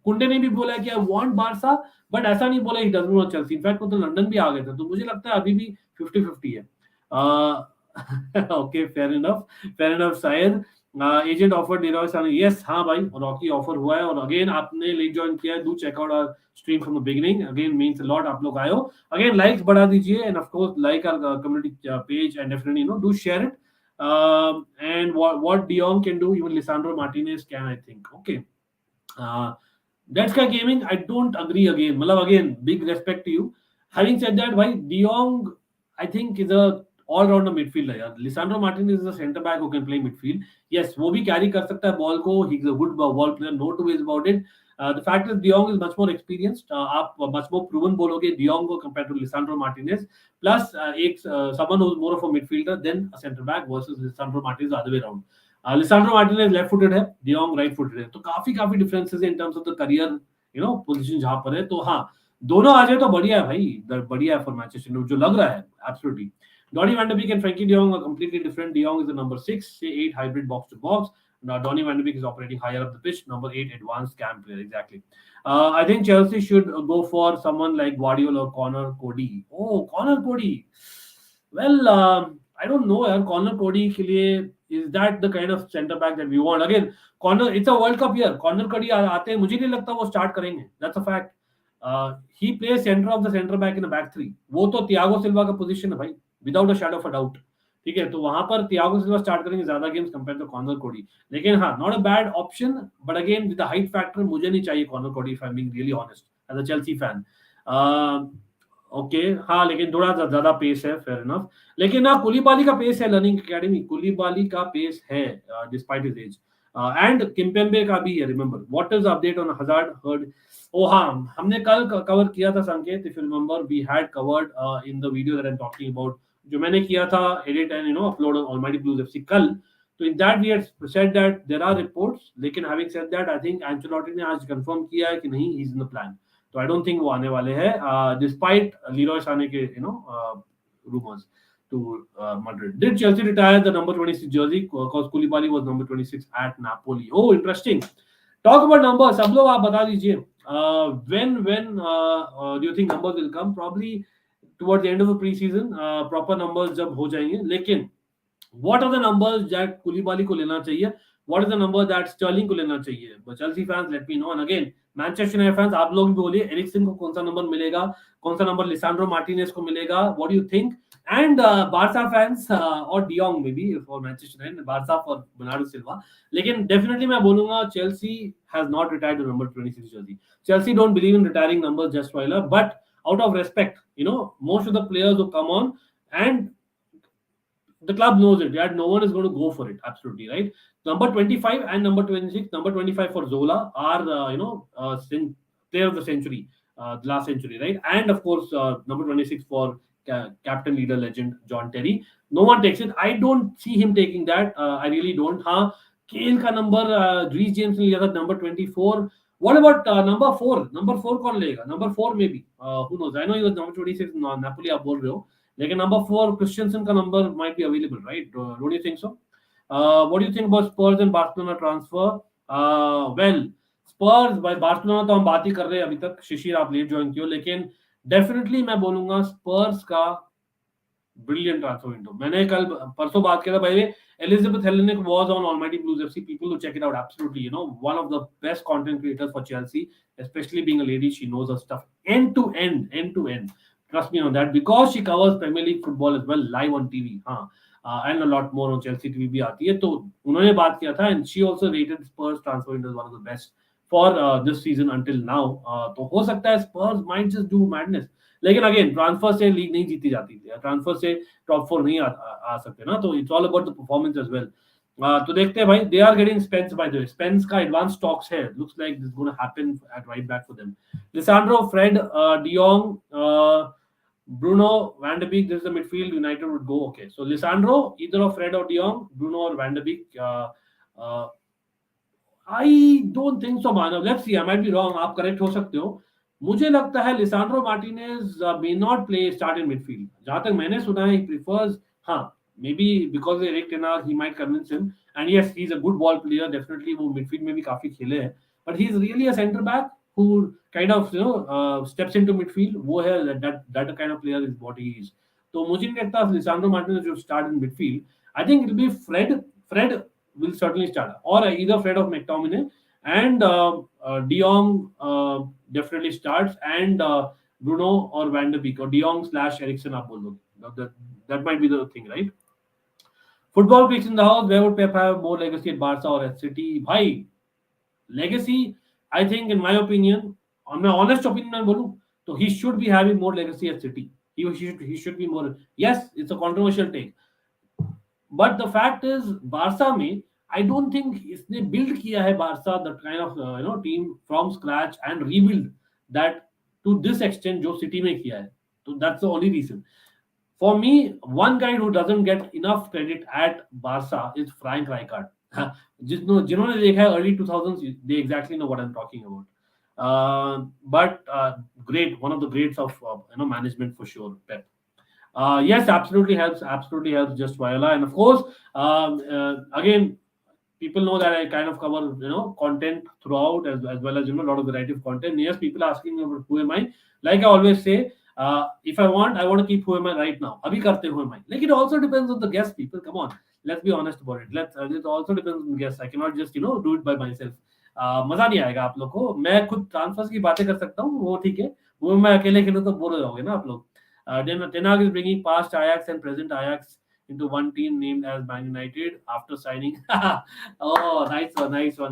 Kounde ने भी बोला है कि I want Barca, but ऐसा नहीं बोला he doesn't want Chelsea. In fact वो तो लंदन भी आ गए थे, तो मुझे लगता है अभी भी 50-50 है. Okay, fair enough शायद. एजेंट ऑफर दे रहा है सामने. यस, हाँ भाई, रॉकी ऑफर हुआ है. और अगेन आपने लीग ज्वाइन किया है, do check out our stream from the beginning. Again means a lot. आप लोग आए हो. अगेन लाइक्स बढ़ा दीजिए, and of course like our community page, and definitely do share it. And what de Jong can do, even Lisandro Martinez can, I think. Okay, that's का gaming. I don't agree again. मतलब again big respect to you. Having said that, भाई de Jong I think is a all-rounder midfielder यार. Lisandro Martinez is a centre back who can play midfield. Yes, वो भी carry कर सकता है ball को. He is a good ball player, no two ways about it. The fact is de Jong is much more experienced. आप much more proven बोलोगे de Jong को compare to Lisandro Martinez. Plus एक someone who is more of a midfielder than a centre back versus Lisandro Martinez other way around. Lisandro Martinez left footed है, de Jong right footed है, तो काफी differences है इन terms of the career position जहां पर है. तो हाँ, दोनों आ जाए तो बढ़िया है भाई, बढ़िया है फॉर मैनचेस्टर यूनाइटेड, जो लग रहा है absolutely. Donny van de Beek and Frenkie de Jong are completely different. De Jong is the number 6, say 8 hybrid box to box. Now Donny van de Beek is operating higher up the pitch, number 8 advanced cam player. Exactly. I think Chelsea should go for someone like Guardiola or Connor Cody. Oh, Connor Cody. Well, I don't know यार, Connor Cody के लिए is that the kind of center back that we want? Again, Connor, it's a World Cup year. Connor Cody आते हैं, मुझे नहीं लगता वो start करेंगे. That's a fact. He plays center of the center back in a back three. वो तो Thiago Silva का position है भाई, without a shadow of a doubt. ठीक है, तो वहां पर थियागो सिल्वा स्टार्ट करेंगे ज्यादा games compare to corner Coady. लेकिन हाँ, not a bad option, but again with the height factor मुझे नहीं चाहिए Conor Coady, if I am being really honest as a Chelsea fan. Okay, हाँ, लेकिन थोड़ा ज्यादा पेस है, फेयर इनफ. लेकिन ना, कुलीबाली का पेस है, लर्निंग एकेडमी कुलीबाली का पेस है despite his age. And Kimpembe का भी है. Remember what is update on Hazard heard. ओ हाँ, हमने कल कवर किया था Sanket, if you remember we had covered in the video that I am talking about, जो मैंने किया था edit and upload on almighty Blues FC कल. तो in that we had said that there are reports, लेकिन having said that I think Ancelotti ने आज confirm किया है कि नहीं, ही इज इन द प्लान. तो आई डोंट थिंक वो आने वाले हैं डिस्पाइट लीरॉय साने के rumors to Madrid. Did Chelsea retire the number 26 jersey because Koulibaly was number 26 at Napoli? Oh, interesting. Talk about numbers. सब लोग आप बता दीजिए. When do you think numbers will come? Probably towards the end of the preseason. Proper numbers जब हो जाएंगे. लेकिन what are the numbers that Koulibaly को लेना चाहिए? What is the number that Sterling को लेना चाहिए? But Chelsea fans, let me know. And again, Manchester United fans, आप लोग भी बोलिए एरिक्सन को कौन सा नंबर मिलेगा, कौन सा नंबर लिसांड्रो मार्टिनेज को मिलेगा. What do you think? And Barca fans or De Jong maybe for Manchester United, Barca for Bernardo Silva. लेकिन definitely मैं बोलूंगा Chelsea has not retired the number 26 jersey. Chelsea don't believe in retiring numbers just Weiler, but out of respect, most of the players who come on, and the club knows it. Yeah, no one is going to go for it. Absolutely right. Number 25 and number 26. Number 25 for Zola are player of the century, the last century, right? And of course, number 26 for captain, leader, legend John Terry. No one takes it. I don't see him taking that. I really don't. हाँ, केल का number Reece James ने लिया था number 24. What about number 4? Number 4 कौन लेगा? Number 4 maybe. Who knows? I know he was number 26. Napoli आप बोल रहे हो. लेकिन नंबर 4 क्रिस्टियनसन का number might be available, right? Don't you think so? What do you think about Spurs and Barcelona transfer? Well, Spurs by Barcelona तो हम बात ही कर रहे हैं अभी तक. शिशिर आप लेट ज्वाइन किए, लेकिन डेफिनेटली मैं बोलूंगा स्पर्स का brilliant transfer window. मैंने कल परसों बात किया था भाई. Elizabeth Hellenic was on Almighty Blues FC. People who check it out, absolutely. One of the best content creators for Chelsea, especially being a lady. She knows her stuff end to end, end to end. Trust me on that, because she covers Premier League football as well live on TV. हाँ, and a lot more on Chelsea TV भी आती है. तो उन्होंने बात किया था, and she also rated Spurs transfer window as one of the best for this season until now. तो हो सकता है Spurs might just do madness. लेकिन अगेन ट्रांसफर से लीग नहीं जीती जाती थी, ट्रांसफर से टॉप 4 नहीं आ सकते ना. तो it's all about the performance as well. तो देखते हैं भाई. They are getting Spence by the way. Spence का एडवांस स्टॉक्स है. Looks like this gonna happen at right back for them. Lisandro, Fred, de Jong, Bruno, Van de Beek. This is the midfield United would go. Okay, so Lisandro, either of Fred or De Jong, Bruno or Van de Beek. I don't think so, Manav. Let's see. I might be wrong. आप correct हो सकते हो. मुझे लगता है Lisandro Martinez may not play start in midfield. जहां तक मैंने सुना है, he prefers. हाँ, maybe because of Eric Ten Hag, he might convince him. And yes, he's a good ball player. Definitely, वो midfield में भी काफी खेले हैं. But he's really a centre back who kind of steps into midfield. वो है that kind of player is what he is. तो मुझे नहीं लगता Lisandro Martinez will start in midfield. I think it will be Fred. Fred will certainly start, or either Fred or McTominay, and De Jong definitely starts, and Bruno or Van de Beek or De Jong / Eriksen आप बोल दो. That might be the thing, right? Football picks in the house. Where would Pep have more legacy at Barca or at City? भाई, legacy, I think in my opinion, on my honest opinion मैं बोलूं तो he should be having more legacy at City. He should be more. Yes, it's a controversial take. But the fact is, Barca में I don't think इसने build किया है Barca that kind of team from scratch and rebuild that to this extent जो City में किया है. So that's the only reason. For me, one guy who doesn't get enough credit at Barca is Frank Rijkaard. जिन्होंने देखा है early 2000s, they exactly know what I'm talking about. But great, one of the greats of management for sure, Pep. Yes, absolutely helps. Absolutely helps. Just Viola, and of course, again, people know that I kind of cover content throughout as well as a lot of variety of content. Yes, people asking me about who am I. Like I always say, if I want to keep who am I right now. Abhi karte who am I. Like it also depends on the guest. People, come on, let's be honest about it. It also depends on the guest. I cannot just do it by myself. मजा नहीं आएगा आप लोग को. मैं खुद transverse की बातें कर सकता हूँ, वो ठीक है. वो मैं अकेले खेलूं तो बोर हो जाओगे ना आप लोग. Ten Hag is bringing past Ajax and present Ajax into one team named as Man United after signing. Oh, nice one.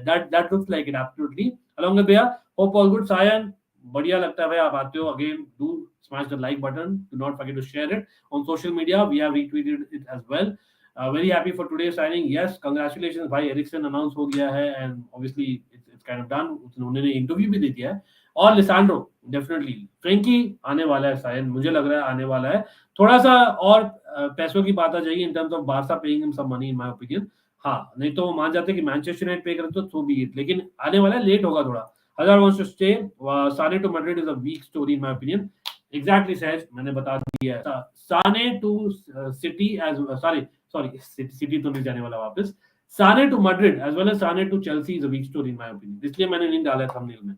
That looks like it, absolutely. Along with Bhaiya, hope all good. Sayan, बढ़िया लगता है भाई आप आते हो. Again, do smash the like button. Do not forget to share it on social media. We have retweeted it as well. Very happy for today's signing. Yes, congratulations भाई. Eriksen announce हो गया है, and obviously it's kind of done. उन्होंने interview भी दे दिया है. और Lisandro definitely. Frankie आने वाला है शायद, मुझे लग रहा है आने वाला है. थोड़ा सा और पैसों की बात आ जाएगी in terms of Barca paying him some money in my opinion. हाँ, नहीं तो वो मान जाते कि मैनचेस्टर यूनाइटेड पे करे तो बी इट. लेकिन आने वाला है, लेट होगा थोड़ा. Hazard wants to stay. Sane to Madrid is a weak story in my opinion. Exactly Sahaj, मैंने बता दिया है. Sane to City as sorry City तो नहीं जाने वाला वापस. Sane to Madrid as well as Sane to Chelsea is a weak story in my opinion. इसलिए मैंने नहीं डाला थंबनेल में.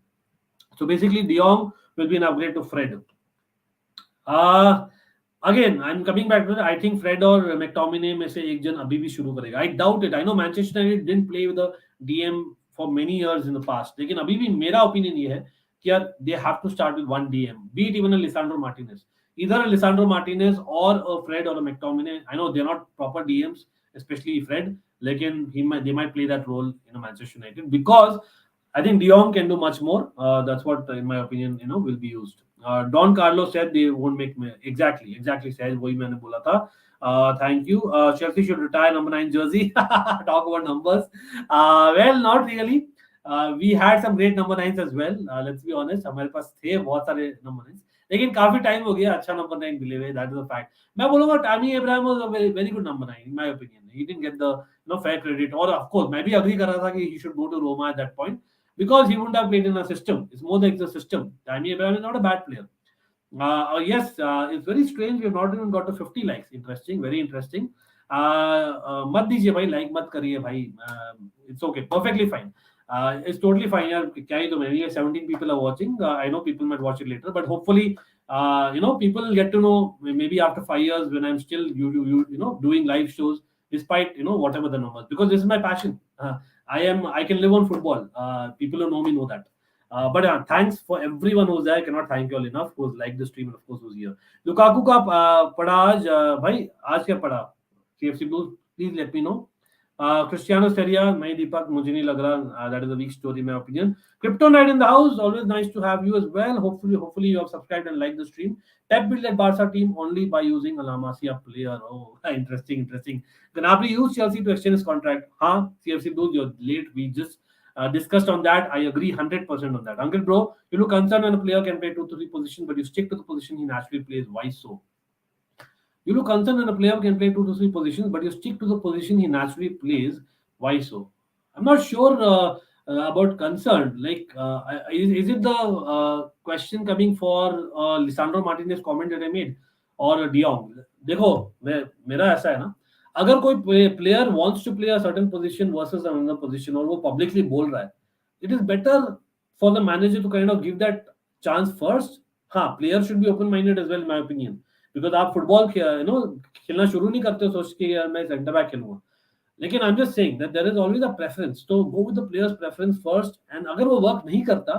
So basically, De Jong will be an upgrade to Fred. Again, I'm coming back to it. I think Fred or McTominay में से एक जन अभी भी शुरू करेगा. I doubt it. I know Manchester United didn't play with the DM for many years in the past. लेकिन अभी भी मेरा opinion ये है कि यार they have to start with one DM. Be it even a Lisandro Martinez. either a Lisandro Martinez or a Fred or a McTominay. I know they're not proper DMs, especially Fred. Like they might play that role in a Manchester United because I think De Jong can do much more. That's what, in my opinion, will be used. Don Carlos said they won't make exactly. Said वही मैंने बोला था. Thank you. Chelsea should retire number 9 jersey. Talk about numbers. Well, not really. We had some great number 9s as well. Let's be honest. हमारे पास थे बहुत सारे number 9s. लेकिन काफी टाइम हो गया अच्छा नंबर 9 मिले हुए. That is a fact. मैं बोलूंगा Tammy Abraham was a very good number 9 in my opinion. He didn't get the fair credit. Or of course मैं भी agree कर रहा था कि he should go to Roma at that point because he wouldn't have played in a system. It's more like the system. Tammy Abraham is not a bad player. Yes, it's very strange. We have not even got to 50 likes. Interesting, very interesting. मत दीजिए भाई, like मत करिए भाई. It's okay, perfectly fine. It's totally fine. यार क्या ही तो मैं 17 people are watching. I know people might watch it later, but hopefully, people get to know maybe after 5 years when I'm still doing live shows despite whatever the numbers, because this is my passion. I can live on football. People who know me know that. But thanks for everyone who's there. I cannot thank you all enough who's liked the stream and of course who's here. Lukaku का पढ़ा आज भाई आज क्या पढ़ा? CFC Blues, please let me know. Cristiano Seria, नहीं दीपक मुझे नहीं लग रहा. That is a weak story in my opinion. Kryptonite in the house, always nice to have you as well. Hopefully you have subscribed and liked the stream. Pep built that Barca team only by using a La Masia player. Oh, interesting. Gnabry used Chelsea to extend his contract. CFC Blues, you're late. We just discussed on that. I agree 100% on that. Ankit bro, you look concerned when a player can play 2-3 positions, but you stick to the position he naturally plays. Why so? You look concerned when a player can play 2-3 positions, but you stick to the position he naturally plays. Why so? I'm not sure about concern. Like, is it the question coming for Lisandro Martinez comment that I made or De Jong? देखो मेरा ऐसा है ना, अगर कोई player wants to play a certain position versus another position और वो publicly बोल रहा है, it is better for the manager to kind of give that chance first. हाँ, players should be open-minded as well, in my opinion. Because आप football खेलना शुरू नहीं करते सोच के यार मैं सेंटर बैक खेलूंगा. लेकिन I am just saying that there is always a preference, तो go with the players preference first, and अगर वो वर्क नहीं करता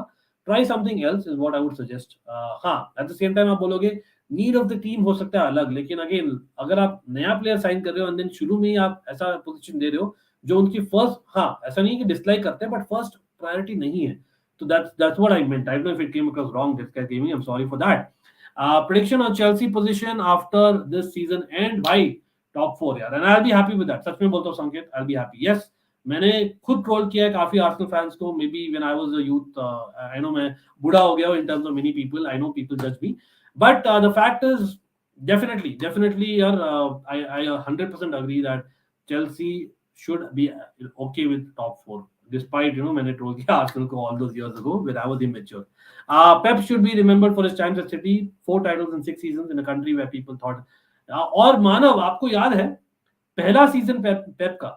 try something else is what I would suggest. हाँ, एट द सेम टाइम आप बोलोगे नीड ऑफ द टीम हो सकता है अलग, लेकिन अगेन अगर आप नया प्लेयर साइन कर रहे हो एंड देन शुरू में ही आप ऐसा पोजीशन दे रहे हो जो उनकी फर्स्ट, हाँ ऐसा नहीं कि डिसलाइक करते हैं बट फर्स्ट प्रायोरिटी नहीं है, तो that's what I meant. I don't know if it came across wrong this guys gaming, I am sorry for that. Prediction on Chelsea position after this season end, भाई top 4 यार, and I'll be happy with that. सच में बोलता हूँ संकेत, I'll be happy. Yes, मैंने खुद troll किया है काफी आर्सेनल फैंस को, may be when I was a youth. I know मैं बूढ़ा हो गया हूँ in terms of many people. I know people judge me, but the fact is definitely यार, I 100% agree that Chelsea should be okay with top 4. Despite मैंने troll किया Arsenal को all those years ago when I was immature. Pep should be remembered for his times at City, 4 titles in 6 seasons in a country where people thought. और मानव आपको याद है पहला season पेप का,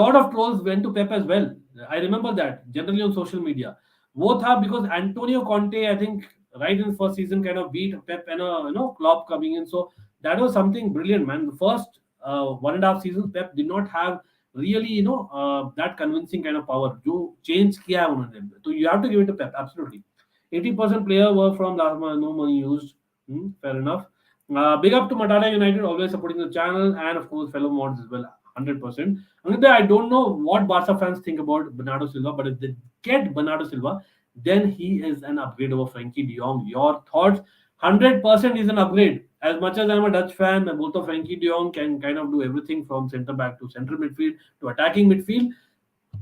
lot of trolls went to Pep as well. I remember that generally on social media. वो था because Antonio Conte, I think, right in his first season kind of beat Pep and Klopp coming in. So that was something brilliant, man. The first 1.5 seasons, Pep did not have really that convincing kind of power. जो change किया है उन्होंने, तो you have to give it to Pep absolutely. 80% player were from last month, no money used. Fair enough. Big up to Matata United, always supporting the channel, and of course fellow mods as well, 100%. I don't know what Barca fans think about Bernardo Silva, but if they get Bernardo Silva, then he is an upgrade over Frenkie de Jong. Your thoughts? 100% is an upgrade. As much as I'm a Dutch fan, मैं बोलता हूँ Frenkie de Jong can kind of do everything from centre back to central midfield to attacking midfield.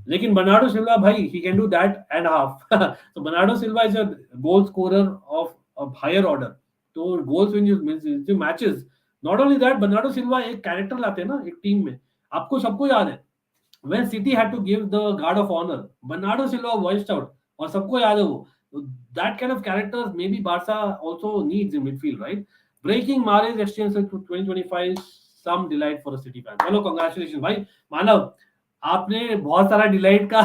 लेकिन Bernardo Silva, भाई, he can do that and half. So Bernardo Silva is a goal scorer of higher order. तो goals when you matches. Not only that, Bernardo Silva एक character लाते हैं ना एक team में. आपको सबको याद है when City had to give the guard of honor, Bernardo Silva voiced out और सबको याद है वो. That kind of characters maybe Barca also needs in midfield, right? Breaking Mahrez exchange to 2025, some delight for a City fan. चलो congratulations भाई मानव, आपने बहुत सारा डिलाइट का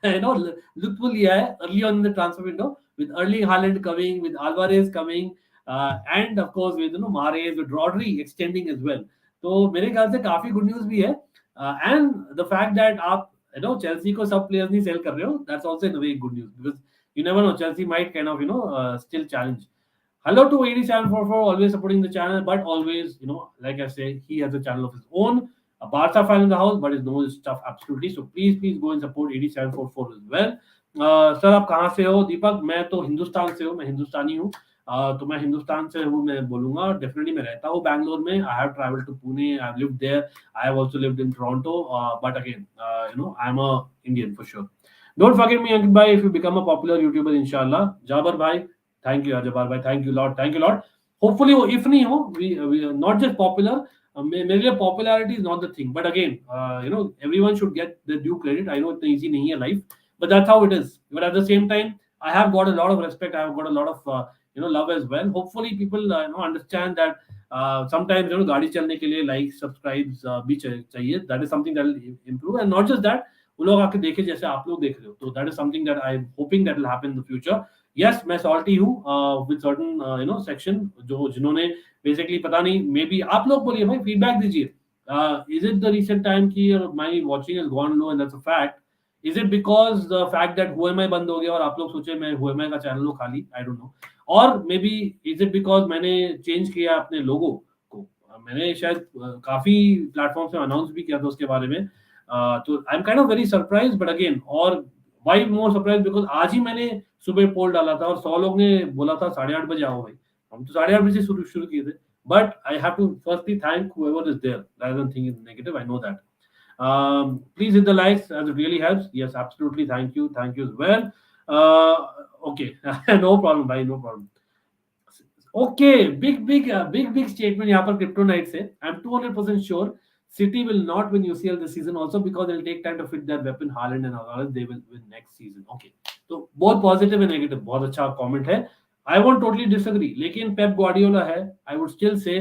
लुत्फ लिया है early on in the transfer window with Erling Haaland coming, with Alvarez coming, and of course with Mahrez, with Rodri extending as well. तो मेरे ख्याल से काफी गुड न्यूज भी है, and the fact that आप Chelsea को सब प्लेयर्स नहीं सेल कर रहे हो, that's also in a way good news because you never know, Chelsea might kind of still challenge. Hello to 8744, always supporting the channel, but always, like I say, he has a channel of his own. A Barca fan in the house, but he knows his stuff absolutely. So please go and support 8744 as well. Sir आप कहाँ से हो दीपक? मैं तो हिंदुस्तान से हूँ, मैं हिंदुस्तानी हूँ. तो मैं हिंदुस्तान से हूँ, मैं बोलूंगा डेफिनेटली. मैं रहता हूँ बैंगलोर में. I have travelled to Pune, I have lived there, I have also lived in Toronto, but again I am a Indian for sure. Don't forget me, Ankit bhai, if you become a popular YouTuber, inshallah. Jabar bhai, thank you, Jabar bhai, thank you lot, thank you lot. Hopefully, if नहीं हो, we are not just popular. मेरे लिए popularity is not the thing, but again, everyone should get the due credit. I know it's easy नहीं है life, but that's how it is. But at the same time, I have got a lot of respect. I have got a lot of love as well. Hopefully, people understand that sometimes गाड़ी चलने के लिए likes, subscribes भी चाहिए. That is something that will improve, and not just that. वो लोग आके देखे जैसे आप लोग देख रहे हो, तो that is something that I am hoping that will happen in the future. Yes, मैं सॉल्टी हूँ विद सर्टेन सेक्शन जो जिन्होंने बेसिकली पता नहीं, मे बी आप लोग बोलिए भाई, फीडबैक दीजिए. Is it the recent time की my watching has gone low and that's a fact. Is it because the fact that हुएमआई बंद हो गया और आप लोग सोचे मैं हुएमआई का चैनल लो खाली? I don't know. और may be is it because मैंने चेंज किया अपने लोगो को? मैंने शायद काफी प्लेटफॉर्म से अनाउंस भी किया था उसके बारे में. तो I am kind of very surprise, but again, और वाई मोर सरप्राइज बिकॉज आज ही मैंने सुबह पोल डाला था और 100 लोग ने बोला था 8:30 बजे आओ भाई. हम तो 8:30 बजे शुरू किए थे. But I have to firstly thank whoever is there rather than thinking negative. I know that. Please hit the likes as it really helps. Yes, absolutely. Thank you as well. Okay. No problem भाई, no problem. Okay, big statement यहाँ पर Kryptonite से. I'm 200% sure City will not win UCL this season also because they'll take time to fit their weapon Haaland and all. They will win next season. Okay, तो बहुत positive and negative, बहुत अच्छा comment है. I won't totally disagree. लेकिन Pep Guardiola है, I would still say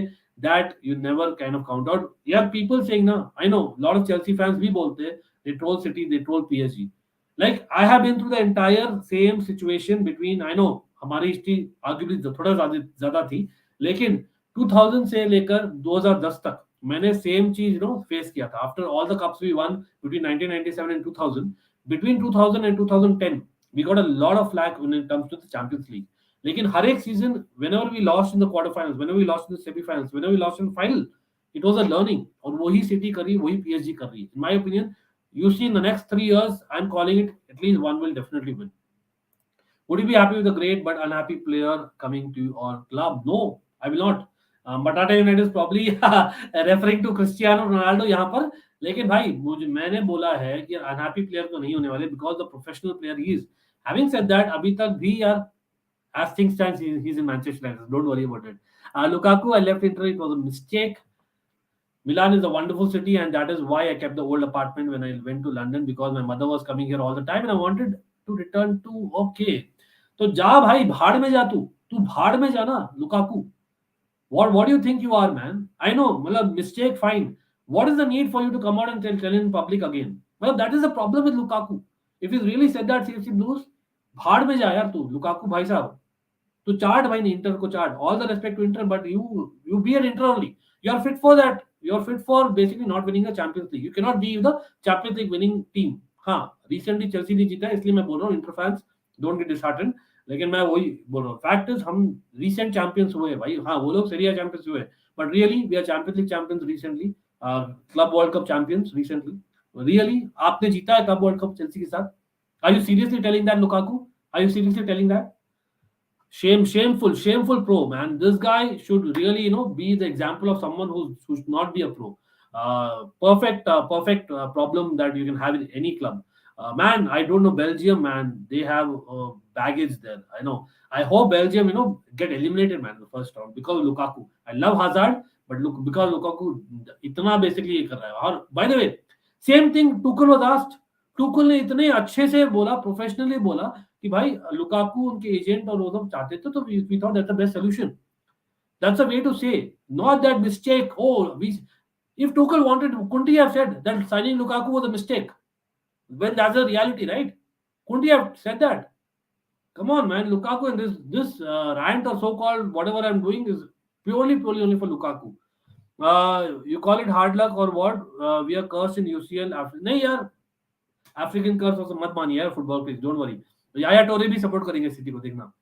that you never kind of count out. Yeah, people saying ना, I know a lot of Chelsea fans भी बोलते हैं they troll City, they troll PSG. Like I have been through the entire same situation between, I know हमारी history arguably थोड़ा ज्यादा थी, लेकिन 2000 से लेकर 2010 तक मैंने सेम चीज फेस किया था. After all the cups we won between 1997 and 2000, between 2000 and 2010 we got a lot of flak when it comes to the Champions League. लेकिन हर एक season whenever we lost in the quarter finals, whenever we lost in the semifinals, whenever we lost in final, it was a learning. और वही city कर रही है, वही PSG कर रही है. इन my opinion, you see in the next 3 years, I'm calling it, at least one will definitely win. Would you be happy with a great but unhappy player coming to your club? No, I will not. Batata United is probably referring to Cristiano Ronaldo यहाँ पर. लेकिन भाई मैंने बोला है कि unhappy player तो नहीं होने वाले because the professional player he is. Having said that, अभी तक भी यार, as things stand, he's in Manchester United. Don't worry about it. Lukaku, I left Inter. It was a mistake. Milan is a wonderful city, and that is why I kept the old apartment when I went to London, because my mother was coming here all the time and I wanted to return to. Okay, तो जा भाई, भाड़ में जा, तू भाड़ में जाना Lukaku. What do you think you are, man? I know, मतलब mistake, fine. What is the need for you to come out and tell in public again? मतलब that is the problem with Lukaku. If he's really said that CFC Blues, भाड़ में जा यार तू Lukaku भाई साहब. तो चार्ट भाई, नहीं इंटर को chart. All the respect to Inter, but you be an Inter only. You are fit for that. You are fit for basically not winning the Champions League. You cannot be the Champions League winning team. हाँ, recently Chelsea नहीं जीता है, इसलिए मैं बोल रहा हूँ Inter fans don't get disheartened. लेकिन मैं वही बोल रहा हूँ, फैक्ट इज हम रीसेंट चैंपियंस हुए भाई. हाँ, वो लोग सीरिया चैंपियंस हुए, but really we are Champions League champions recently, Club World Cup champions recently. Really आपने जीता है क्लब वर्ल्ड कप चेल्सी के साथ. Are you seriously telling that Lukaku? Are you seriously telling that? Shameful pro, man. This guy should really, be the example of someone who should not be a pro. Perfect problem that you can have in any club. Man, I don't know Belgium, man. They have baggage there. I know. I hope Belgium, get eliminated, man, in the first round because of Lukaku. I love Hazard, but look, because Lukaku, इतना basically ये कर रहा है. और by the way, same thing Tuchel was asked. Tuchel ने इतने अच्छे से बोला, प्रोफेशनली बोला कि भाई लुकाकू उनके एजेंट और वो सब चाहते थे, तो we thought that's the best solution. That's a way to say, not that mistake. If Tuchel wanted, couldn't he have said that signing Lukaku was a mistake? When that's a reality, right? Couldn't he have said that? Come on, man. Lukaku, and this rant or so-called whatever I'm doing is purely only for Lukaku. You call it hard luck or what? We are cursed in UCL. नहीं यार, African कर्स मत मानिए यार football please, don't worry. याया टोरे भी support करेंगे city को, देखना.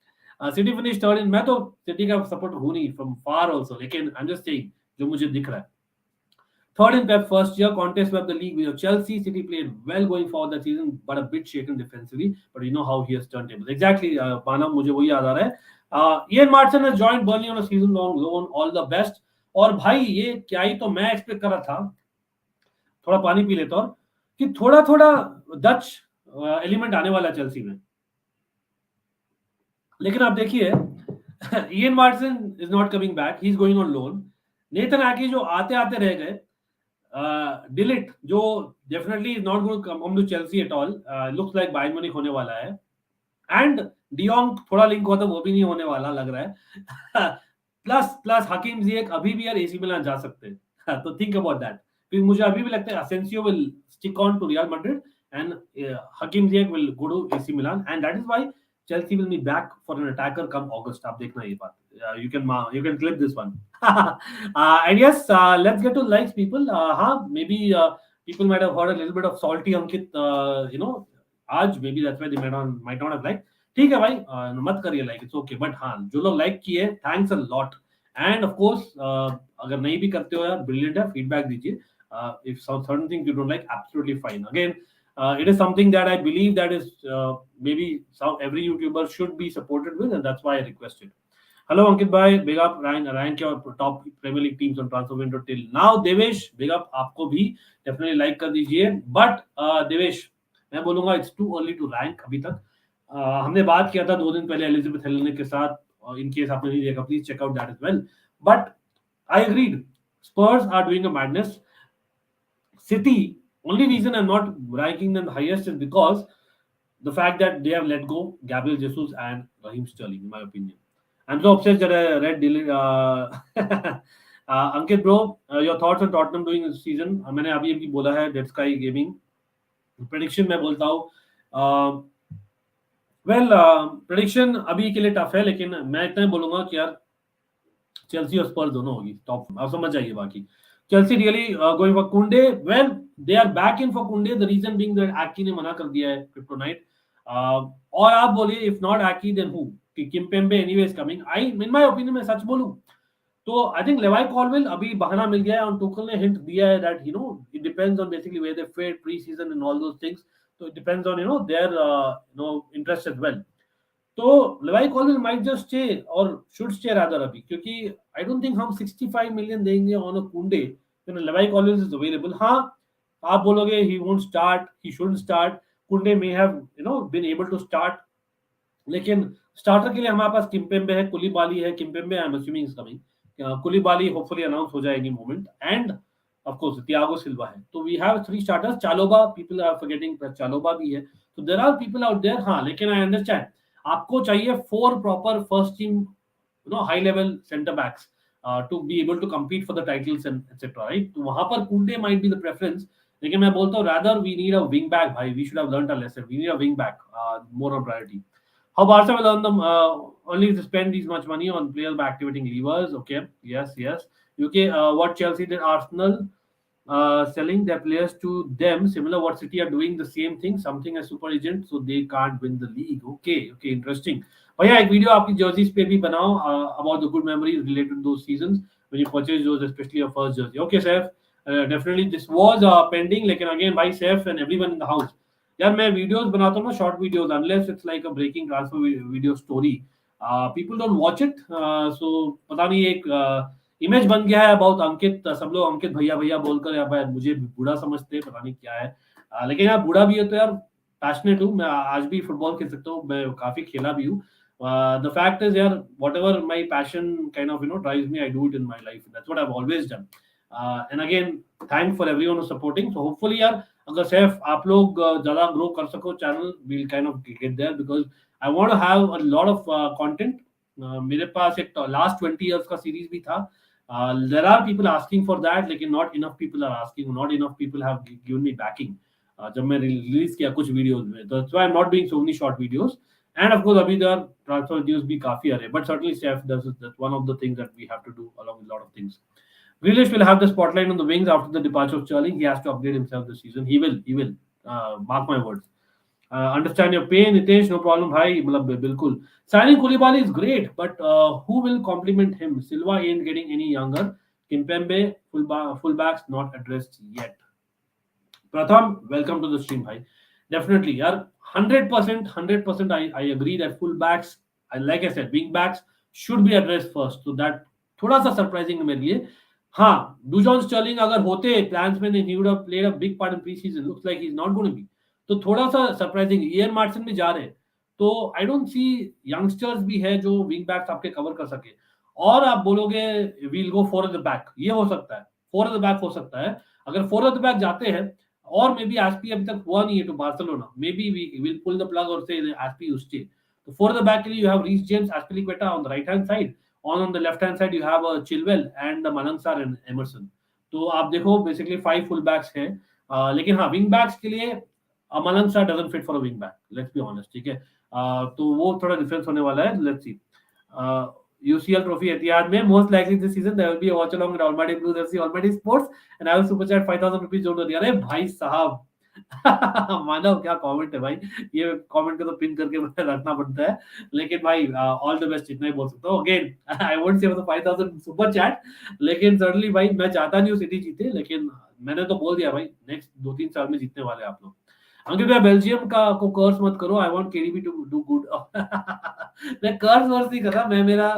City finish third in. मैं तो सिटी का सपोर्ट हूं नहीं फ्रॉम फार आल्सो, लेकिन आई एम जस्ट सेइंग जो मुझे दिख रहा है. Third in Pep first year contest swept the league with Chelsea. City played well going forward that season, but a bit shaken defensively. But you know how he has turned tables. Exactly, Bana, मुझे वही याद आ रहा है. Ian Martin has joined Burnley on a season-long loan. All the best. और भाई ये क्या ही तो मैं एक्सपेक्ट कर रहा था. थोड़ा पानी पी लेता और कि थोड़ा थोड़ा डच एलिमेंट आने वाला चेल्सी में. लेकिन आप देखिए, Ian Martin is not coming back. He's going on loan. Nathan Aké जो आते आते रह गए. Ligt जो definitely is not going to come to Chelsea at all. Looks like Bayern Munich होने वाला है. एंड डियोंग थोड़ा लिंक हुआ था, वो भी नहीं होने वाला लग रहा है. प्लस हकीम जिएक अभी भी यार एसी मिलान जा सकते हैं. तो थिंक अबाउट दैट. क्योंकि मुझे अभी भी लगता है Asensio will stick on to Real Madrid and Hakim Ziyech will go to AC Milan, and that is why Chelsea will be back for an attacker come August. आप देखना ये बात. You can clip this one. And yes, let's get to likes, people. Maybe people might have heard a little bit of salty Ankit. आज maybe that's why they might not have liked. ठीक है भाई, मत करिए like, it's okay. But हाँ, जो लोग like किए, thanks a lot. And of course, अगर नहीं भी करते हो यार, brilliant है, feedback दीजिए. If certain things you don't like, absolutely fine. Again, it is something that I believe that is maybe every YouTuber should be supported with, and that's why I requested. Hello Ankit bhai, big up. Rank your top Premier League teams on transfer window till now. Devesh, big up आपको भी definitely like कर दीजिए. But Devesh, मैं बोलूँगा it's too early to rank अभी तक. हमने बात किया था 2 दिन पहले एलिजाबेथ हेलेन के साथ. In case आपने नहीं देखा, please check out that as well. But I agreed. Spurs are doing a madness. City, only reason I'm not ranking them highest is because the fact that they have let go Gabriel Jesus and Raheem Sterling, in my opinion. I'm so obsessed that I read Ankit bro, your thoughts on Tottenham doing this season. मैंने अभी बोला है Dead Sky Gaming. Prediction मैं बोलता हूँ. Prediction अभी के लिए टफ है, लेकिन मैं इतना बोलूंगा कि यार चेल्सी और स्पर्स दोनों होगी टॉप. आप समझ जाइए बाकी. Chelsea really going for Kounde. Well, they are back in for Kounde. The reason being that Aki ने मना कर दिया है Kryptonite. और आप बोलिए if not Aki then who? कि Kimpembe anyway is coming. In my opinion, मैं सच बोलूं तो I think Levi Colwill अभी बहाना मिल गया है, और Tuchel ने hint दिया है that it depends on basically where they fit pre-season and all those things. So it depends on their interest as well. तो लेवाई कॉलविल माइट जस्ट स्टे और शुड स्टे रादर अभी, क्योंकि आई डोंट थिंक हम 65 million देंगे on a Kounde when Levi Colwill is available. हाँ, आप बोलोगे he won't start, he shouldn't start. Kounde may have been able to start, लेकिन स्टार्टर के लिए हमारे पास किम्पेम्बे है, कुलीबाली है. Kimpembe I am assuming is coming. Koulibaly hopefully announce हो जाए any moment, and of course Thiago Silva है. तो we have 3 starters. Chalobah, people are forgetting Chalobah भी है. तो there are people out there. हाँ, लेकिन आई अंडरस्टैंड आपको चाहिए 4 proper first team high level centre backs to be able to compete for the titles and etc. Right? तो वहां पर कुंडे might be the preference, लेकिन मैं बोलता हूँ rather we need a wing back. भाई, we should have learned a lesson. We need a wing back, more on priority. How Barca will earn them only to spend this much money on players by activating levers. Okay, yes. UK, what Chelsea did, Arsenal selling their players to them, similar what City are doing the same thing, something as super agent, so they can't win the league. Okay, interesting. भैया एक video आपकी jerseys पे भी बनाओ about the good memories related to those seasons when you purchased those, especially your first jersey. Okay, Saif, definitely this was pending, लेकिन again भाई Saif and everyone in the house, यार मैं videos बनाता हूँ ना, short videos, unless it's like a breaking transfer video story, people don't watch it. So पता नहीं एक इमेज बन गया है अबाउट अंकित. सब लोग अंकित भैया भैया बोलकर यार मुझे बूढ़ा समझते हैं, पता नहीं क्या है. लेकिन यार बूढ़ा भी है तो यार पैशनेट हूँ मैं, आज भी फुटबॉल खेल सकता हूँ, मैं काफी खेला भी हूँ. The fact is यार whatever my passion kind of drives me, I do it in my life. That's what I've always done. And again, thanks for everyone who's supporting. So hopefully यार अगर सिर्फ आप लोग ज्यादा ग्रो कर सको channel, we'll kind of get there because I want to have a lot of content. मेरे पास एक लास्ट 20 years का सीरीज भी था. There are people asking for that, लेकिन not enough people are asking, not enough people have given me backing. जब मैं release किया कुछ वीडियोस में, तो that's why I'm not doing so many short videos. And of course अभी there transfer news भी काफी आ रहे, but certainly Steph that's one of the things that we have to do along with a lot of things. Grealish will have the spotlight on the wings after the departure of Sterling. He has to upgrade himself this season. He will. Mark my words. Understand your pain, Nitesh. No problem, bhai. मतलब बिल्कुल. Signing Koulibaly is great, but who will complement him? Silva ain't getting any younger. Kimpembe fullbacks not addressed yet. Pratham, welcome to the stream, bhai. Definitely, यार 100%, 100%. I agree that fullbacks, like I said, wing backs should be addressed first. So that थोड़ा सा surprising है मेरे लिए. हाँ, Dujon Sterling अगर होते plans में, then he would have played a big part in preseason. Looks like he's not going to be. तो थोड़ा सा surprising. Ian Martin भी जा रहे हैं. तो I don't see youngsters भी है जो wing backs आपके cover कर सके. और आप बोलोगे we'll go four at the back. ये हो सकता है. Four at the back हो सकता है. अगर four at the back जाते हैं और मे बी एसपी अभी तक हुआ नहीं है to Barcelona, maybe we will pull the plug और से एसपी यू स्टे. तो फॉर द बैक के लिए you have Reece James, Azpilicueta on the right hand side, on the left hand side you have Chilwell and the Malang Sarr and Emerson. तो आप देखो basically 5 full backs हैं. लेकिन हाँ, wing backs के लिए Malang Sarr doesn't fit for a wing back, let's be honest. ठीक है, तो वो थोड़ा डिफरेंस होने वाला है. Let's see. UCL trophy Etihad में most likely this season there will be a watch along with Almighty Blues FC Almighty Sports and I will super chat 5,000 rupees जोड़ दो. अरे भाई साहब मानव क्या कमेंट है भाई, ये कमेंट को तो पिन करके रखना पड़ता है. लेकिन भाई ऑल द बेस्ट, इतना ही बोल सकता हूँ. Again I won't say 5,000 super chat, लेकिन सर्टनली भाई मैं चाहता नहीं हूँ सिटी जीते, लेकिन मैंने तो बोल दिया भाई नेक्स्ट 2-3 साल में जीतने वाले आप लोग. अंकित भाई बेल्जियम का को कर्स मत करो, I want KDB to do good. मैं कर्स वर्स नहीं कर रहा, मैं मेरा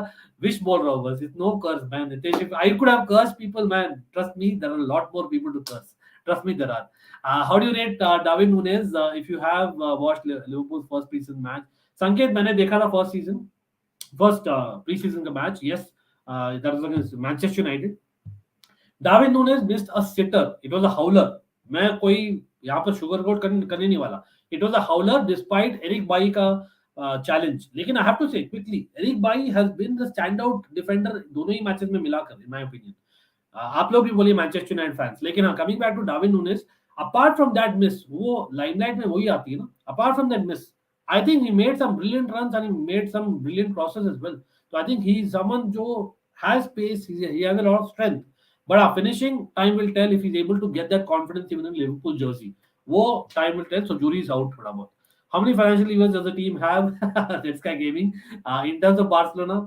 विश बोल रहा हूँ बस. It's no curse man. Nitesh, if I could have curse people man, trust me there are a lot more people to curse. Trust me there are. How do you rate Darwin Nunez if you have watched Liverpool first preseason match? Sanket, मैंने देखा था first preseason का match. Yes, that was against Manchester United. Darwin Nunez missed a sitter. It was a howler. मैं कोई यहाँ पर sugar coat करने नहीं वाला. It was a howler despite Eric Bailly का चैलेंज. लेकिन I have to say quickly, Eric Bailly has been the standout आउट डिफेंडर दोनों ही मैचेस में मिलाकर, इन माय ओपिनियन. आप लोग भी बोलिए मैनचेस्टर यूनाइटेड फैंस, लेकिन हाँ, coming back to Darwin Nunez, apart from that miss, वो लाइमलाइट में वही आती है ना. Apart from that miss, I think he made some brilliant runs and he made some brilliant crosses as well. तो I think he is someone जो has pace, he has a lot of strength. But finishing, time will tell if he's able to get that confidence even in Liverpool jersey. वो time will tell. So jury is out थोड़ा बहुत. How many financial levers does the team have? That's Sky Gaming. In terms of Barcelona,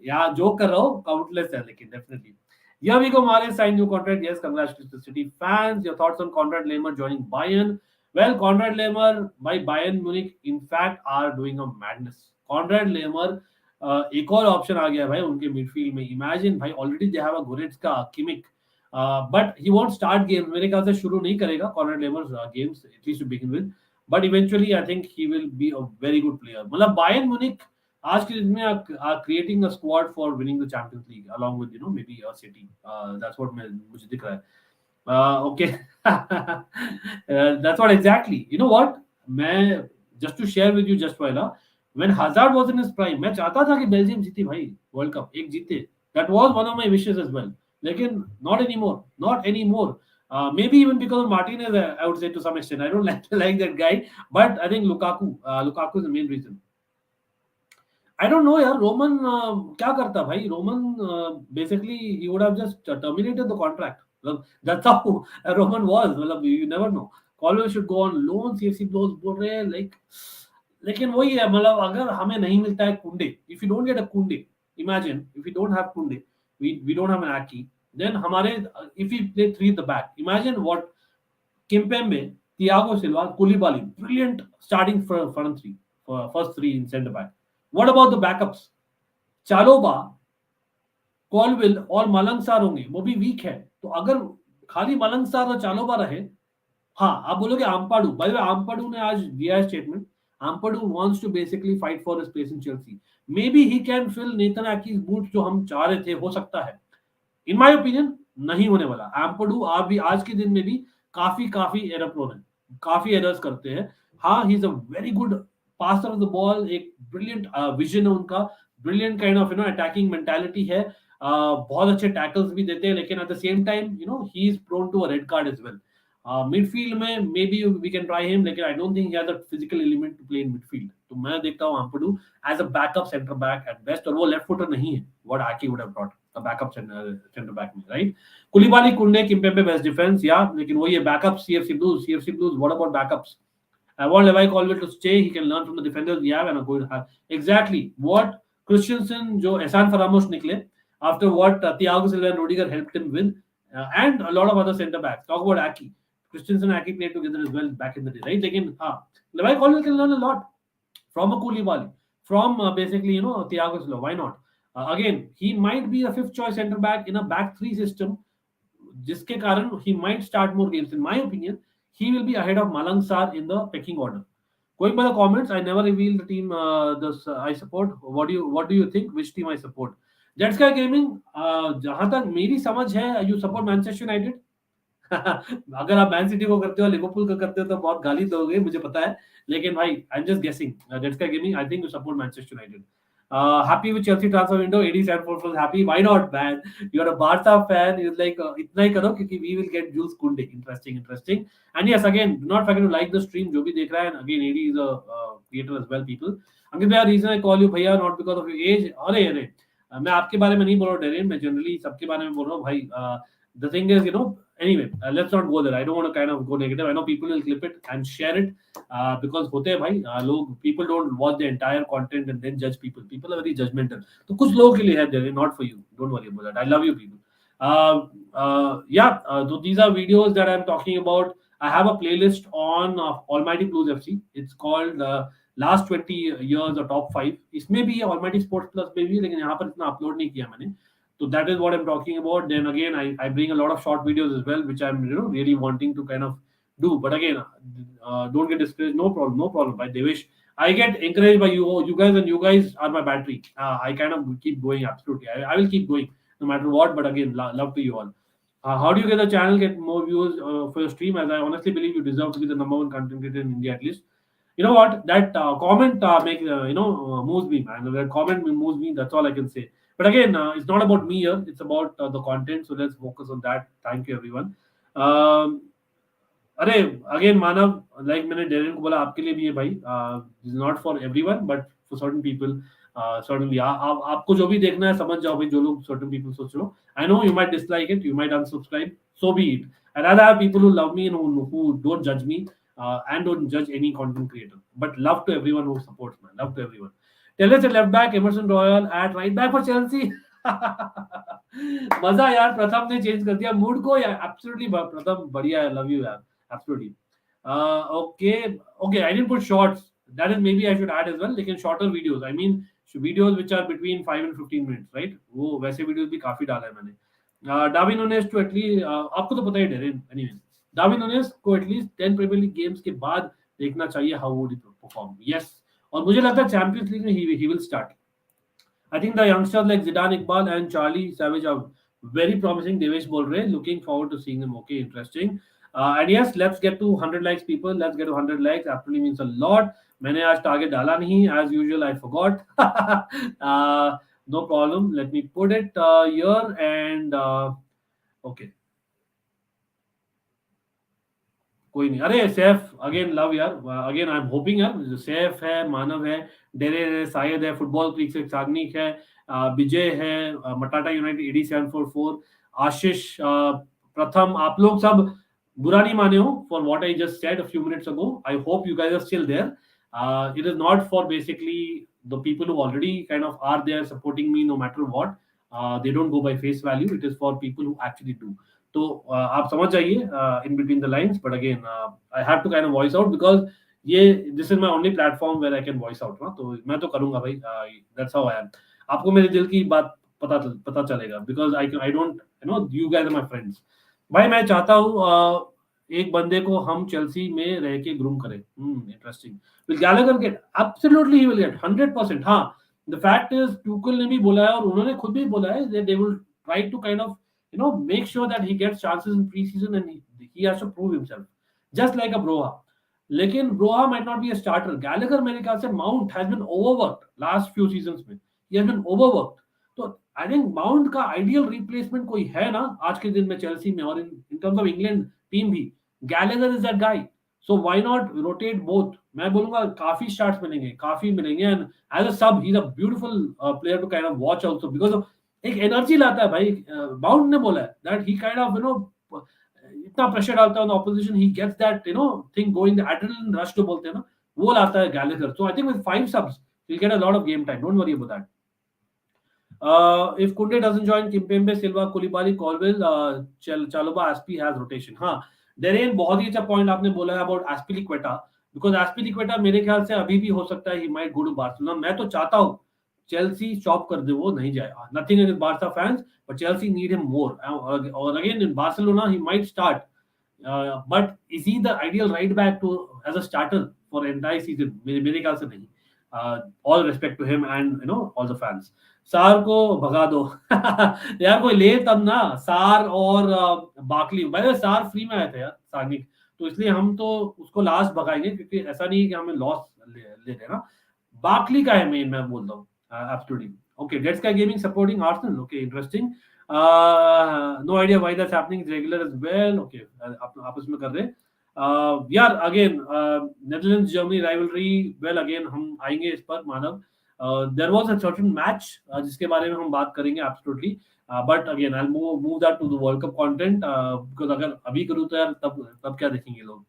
yeah, joke कर रहा हूँ, countless है, लेकिन definitely. Here we go, Mahrez signed new contract. Yes, congratulations to City fans. Your thoughts on Konrad Laimer joining Bayern? Well, Konrad Laimer by Bayern Munich, in fact, are doing a madness. Konrad Laimer, एक और option आ गया भाई उनके midfield में. Imagine भाई, already they have a Goretzka, Kimmich, but he won't start games. मेरे ख्याल से शुरू नहीं करेगा Konrad Laimer games, at least to begin with. But eventually I think he will be a very good player. मतलब Bayern Munich आज के दिन में are creating a squad for winning the Champions League along with maybe a City. That's what मुझे दिख रहा है. Okay. That's what exactly. You know what? मैं just to share with you just while when Hazard was in his prime, मैं चाहता था कि Belgium जीते भाई वर्ल्ड कप, एक जीते. That was one of my wishes as well. लेकिन not anymore, not anymore. Maybe even because of Martinez, I would say to some extent. I don't like that guy, but I think Lukaku is the main reason. I don't know यार. Roman क्या करता भाई? Roman basically he would have just terminated the contract. That's how Roman was. मतलब you never know. Colwell should go on loan. CFC blows बोल रहे हैं like. लेकिन वही है, मतलब अगर हमें नहीं मिलता है कुंडे, if you don't get a Kounde, imagine if we don't have Kounde, we don't have an Aki, then हमारे if we play 3 at the back, imagine what Kimpembe, Thiago Silva, Koulibaly, brilliant starting for front three, for first three in centre back. What about the backups? चालोबा, कॉलविल और मलंगसार होंगे, वो भी week है. तो अगर खाली मलंगसार और चालोबा रहे, हाँ आप बोलोगे आम्पाडू. बाय द वे, आम्पाडू ने आज दिया है statement. Ampadu wants to basically fight for his place in Chelsea. Maybe he can fill Nathan Ake's boot, जो हम चाह रहे थे, हो सकता है. इन माय ओपिनियन नहीं होने वाला. आम्पाडू आप भी आज के दिन में भी काफी एरर प्रोन है, काफी एरर्स करते हैं. हाँ, he is a very good passer of the ball, एक ब्रिलियंट विजन है उनका, brilliant kind of attacking mentality है. बहुत अच्छे टैकल्स भी देते हैं, लेकिन at the same time he is prone to a red card as well. Midfield में maybe we can try him, लेकिन I don't think he has a physical element to play in midfield. तो मैं देखता हूं आम्पाडू as a backup centre back at best, और वो left footer नहीं है what Ake would have brought a backup centre back में, right? Koulibaly, Kounde, Kimpembe best defence, या लेकिन वो ये backup. CFC Blues, what about backups? I want Levi Colwill to stay. He can learn from the defenders we have and are going to have. Exactly what Christensen, जो एहसान फरामोश निकले after what Thiago Silva and Rudiger helped him with, and a lot of other centre backs. Talk about Aki. Christensen and Aki played together as well back in the day, right? Again, Levi Colwill can learn a lot from a Koulibaly, from basically, Thiago Silva. Why not? Again, he might be a fifth choice centre back in a back three system, जिसके कारण he might start more games. In my opinion, he will be ahead of Malang Sarr in the pecking order. Going by the comments, I never reveal the team I support. What do you think? Which team I support? Jets Sky Gaming, जहां तक मेरी समझ है, you support Manchester United. अगर आप man city को करते हो, लिवरपूल को करते हो तो बहुत गाली दोगे, मुझे पता है, लेकिन भाई आई am just guessing. Jets Sky Gaming, I think you support Manchester United. Happy with Chelsea transfer window. 87 was happy. Why not, man? You're a Barca fan. You're like, itna hi karo, kyunki we will get Jules Kounde. Interesting. And yes, again, do not forget to like the stream. Jo bhi dekh raha hai. And again, AD is a creator as well, people. Ankit bhaiya, reason I call you bhaiya, not because of your age. अरे मैं आपके बारे में नहीं बोल रहा हूँ Darren, मैं जनरली सबके बारे में बोल रहा हूँ भाई. The thing is, anyway, let's not go there. I don't want to kind of go negative. I know people will clip it and share it because होते हैं भाई लोग, people don't watch the entire content and then judge people. People are very judgmental. तो कुछ लोगों के लिए है there, not for you. Don't worry about that. I love you people. So these are videos that I'm talking about. I have a playlist on Almighty Blues FC. It's called last 20 years or top 5. इसमें भी Almighty Sports Plus में भी, लेकिन यहाँ पर इतना upload नहीं किया मैंने. So that is what I'm talking about. Then again, I bring a lot of short videos as well, which I'm really wanting to kind of do. But again, don't get discouraged. No problem. By Devesh, I get encouraged by you guys, and you guys are my battery. I kind of keep going. Absolutely, I will keep going no matter what. But again, love to you all. How do you get the channel get more views for your stream? As I honestly believe you deserve to be the number one content creator in India at least. You know what? That comment moves me, man. That comment moves me. That's all I can say. But again, it's not about me here. It's about the content. So let's focus on that. Thank you, everyone. अरे again मानव, like मैंने Darren को बोला, आपके लिए भी है भाई. Is not for everyone but for certain people. Certainly आपको जो भी देखना है समझ जाओ भाई, जो लोग सर्टेन पीपल सोच रहे हो. I know you might dislike it, you might unsubscribe, so B it. And I have people who love me and who don't जज मी and don't judge any content creator, but love to everyone who supports, man. Love to everyone. Tell us at left back Emerson Royal, at right back for Chelsea. मजा यार, प्रथम ने change कर दिया mood को यार. Absolutely प्रथम बढ़िया है, लव यू यार. Absolutely. Okay, I didn't put shorts. That is maybe I should add as well. लेकिन shorter videos, I mean videos which are between 5 and 15 minutes, right? वो वैसे videos भी काफी डाला है मैंने. Darwin Núñez to at least आपको तो पता ही है. Anyway, Darwin Núñez को एटलीस्ट 10 प्रीमियर लीग गेम्स के बाद देखना चाहिए how would he perform. Yes, और मुझे लगता है चैंपियंस लीग में he will start. I think the youngsters like Zidane Iqbal and Charlie Savage are very promising. Devesh बोल रहे हैं, looking forward to seeing them. Okay, interesting. And yes, let's get to 100 likes people. Let's get to 100 likes. Absolutely means a lot. मैंने आज target डाला नहीं, as usual I forgot. No problem, let me put it here and okay. कोई नहीं. अरे Saif again love यार. Again I am hoping यार. सैफ है, मानव है, डेरे है, शायद है, फुटबॉल क्लिक से साग्निक है, विजय है, मटाटा यूनाइटेड 8744, आशीष, प्रथम. आप लोग सब बुरा नहीं माने हो for what I just said a few minutes ago. I hope you guys are still there. It is not for basically the people who already kind of are there supporting me no matter what. They don't go by face value. It is for people who actually do. तो आप समझ जाइए in between the lines. But again I have to kind of voice out because ये this is my only platform where I can voice out. तो मैं तो करूंगा भाई. That's how I am. आपको मेरे दिल की बात पता चलेगा because I don't you guys are my friends. भाई मैं चाहता हूँ एक बंदे को हम चेल्सी में रह के ग्रूम करें. Interesting. Will Gallagher get? Absolutely he will get 100%. हाँ, द फैक्ट इज टूकल ने भी बोला है और उन्होंने खुद भी बोला है that they will try to kind of make sure that he gets chances in preseason and he has to prove himself just like a Broja. लेकिन Broja might not be a starter. Gallagher मेरे ख्याल से Mount has been overworked last few seasons में. He has been overworked. तो I think Mount का ideal replacement कोई है ना आज के दिन में चेल्सी में, और in terms of England team भी Gallagher is that guy. So why not rotate both? मैं बोलूंगा काफी starts मिलेंगे and as a sub he's a beautiful player to kind of watch also because of एक energy लाता है भाई. बाउंड ने बोला है दैट ही काइंड ऑफ इतना प्रेशर डालता है on opposition, he gets that thing going, the adrenaline rush जो बोलते हैं ना, वो लाता है Gallagher. So I think with 5 subs he'll get a lot of game time. Don't worry about that. If Kounde doesn't join, Kimpembe, Silva, Koulibaly, Colwill, Chalobah, Aspi has rotation. हाँ, Darren बहुत ही अच्छा पॉइंट आपने बोला है about एस्पिलिक्वेटा, because एस्पिलिक्वेटा मेरे ख्याल से अभी भी हो सकता है he might go to Barcelona. मैं तो चाहता हूँ चेल्सी चॉप कर दे, वो नहीं जाए. Nothing against Barca fans, but Chelsea need him more. और again in Barcelona he might start, but is he the ideal right back to as a starter for entire season? मेरे ख्याल से नहीं. All respect to him and all the fans. Sarr को भगा दो. यार कोई ले तब ना, सार और बाकली. भाई सार फ्री में आए थे यार, सार्निक, तो इसलिए हम तो उसको लास्ट भगाएंगे, क्योंकि ऐसा नहीं है कि हमें लॉस ले रहे ना. बाकली का है मेन, मैं बोलता हूँ. एब्सोल्युटली. ओके, डेट्स का gaming supporting Arsenal. Okay, interesting. No idea why that's happening, regular as well. Okay, आपस में कर रहे हैं. यार again Netherlands Germany rivalry, well again हम आएंगे इस पर Manav. There was a certain match जिसके बारे में हम बात करेंगे absolutely, but again I will move that to the World Cup content, because अगर अभी करूं तो यार तब क्या देखेंगे लोग.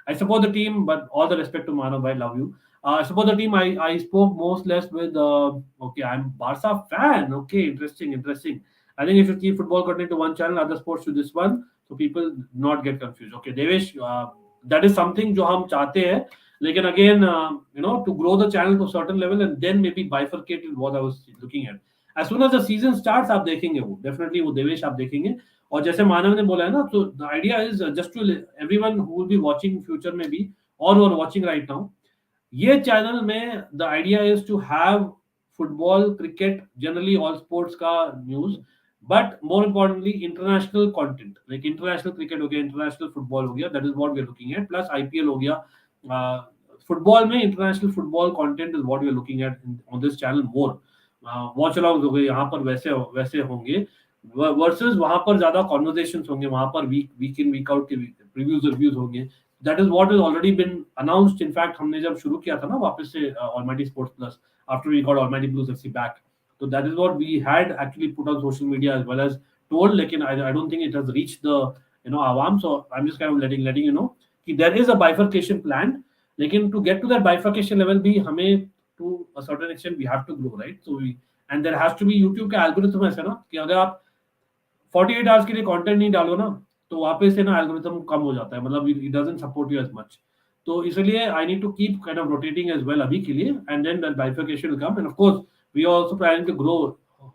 I support the team, but all the respect to Manav भाई, love you. I support the team. I spoke most less with. Okay, I'm Barca fan. Okay, interesting. I think you should keep football content to one channel, other sports to this one, so people not get confused. Okay, Devesh, that is something जो हम चाहते हैं, लेकिन again, to grow the channel to a certain level and then maybe bifurcate is what I was looking at. As soon as the season starts, आप देखेंगे वो, definitely वो देवेश आप देखेंगे. और जैसे मानव ने बोला है ना, तो the idea is just to everyone who will be watching future में भी, or who are watching right now, ये चैनल में the idea is to have football, cricket, generally all sports का news, but more importantly international content, like international cricket हो गया, international football हो गया, that is what we are looking at. Plus IPL हो गया. Football में international football content is what we are looking at on this channel more. Watch अलाउंस हो गए यहाँ पर, वैसे होंगे, वर्सेस वहां पर ज्यादा कॉन्वर्सेशंस होंगे, वहां पर वीक इन वीक आउट के रिव्यूज होंगे. That is what has already been announced. In fact, हमने जब शुरू किया था ना वापस से Almighty Sports Plus, after we got Almighty Blues FC back, so that is what we had actually put on social media as well as told. लेकिन I don't think it has reached the awam. So I'm just kind of letting you know कि there is a bifurcation planned. लेकिन to get to that bifurcation level भी हमें to a certain extent we have to grow, right? So and there has to be YouTube का algorithm ऐसा ना कि अगर आप 48 hours के लिए कंटेंट नहीं डालो ना, तो वापस से ना एल्गोरिथम कम हो जाता है, मतलब it doesn't support you as much. तो इसलिए I need to keep kind of rotating as well अभी के लिए, and then that bifurcation will come. And of course we are also planning to grow.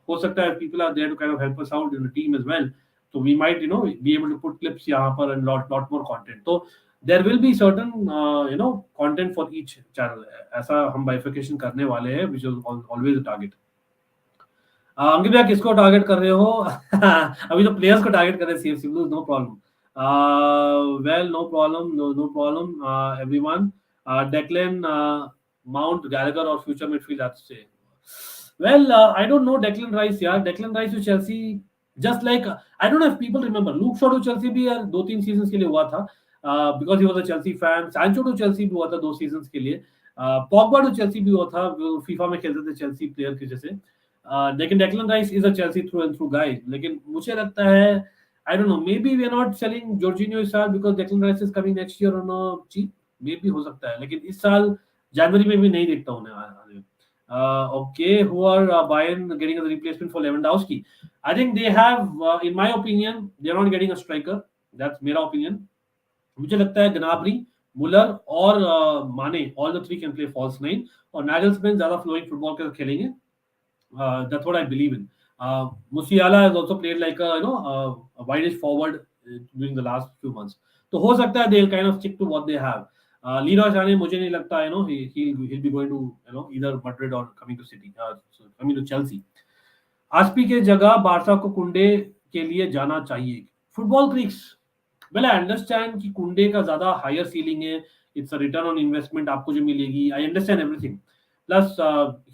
हो सकता है people are there to kind of help us out in the team as well, तो we might be able to put clips यहाँ पर and lot more content. तो there will be certain content for each channel. ऐसा हम bifurcation करने वाले हैं, which is always the target. Ankit भैया किसको टारगेट कर रहे हो? अभी तो प्लेयर्स को टारगेट कर रहे हैं, CFC Blues. No problem. Well, no problem everyone. Declan, Mount, Gallagher और future midfield have to say. Well, I don't know Declan Rice यार. Declan Rice to Chelsea, just like I don't know if people remember, Luke Shaw to Chelsea भी यार 2-3 seasons के लिए हुआ था, because he was a Chelsea fan. Sancho to Chelsea भी हुआ था 2 सीजंस के लिए. पॉगबा टू चेल्सी भी हुआ था, फीफा में खेलते थे चेल्सी प्लेयर के जैसे. लेकिन Declan Rice is a Chelsea through and through guy. लेकिन मुझे लगता है, I don't know, maybe we are not selling Jorginho इस साल because Declan Rice is coming next year on a cheap. Maybe हो सकता है, लेकिन इस साल जनवरी में भी नहीं देखता उन्हें आने. Okay, who are Bayern getting as a replacement for Lewandowski? I think they have, in my opinion, they are not getting a striker. That's मेरा opinion. मुझे लगता है Gnabry, Muller और माने, all the three can play false nine. और Nagelsmann ज़्यादा flowing football के साथ खेलेंगे. That's what I believe in. Musiala has also played like a wide forward during the last few months. तो हो सकता है they'll kind of stick to what they have. Leroy Sané मुझे नहीं लगता he'll be going to either Madrid or coming to City, coming to Chelsea. आस्पी के जगह Barça को कुंडे के लिए जाना चाहिए. Football crics, well I understand कि कुंडे का ज्यादा हायर सीलिंग है, it's a return on investment आपको जो मिलेगी. I understand everything. Plus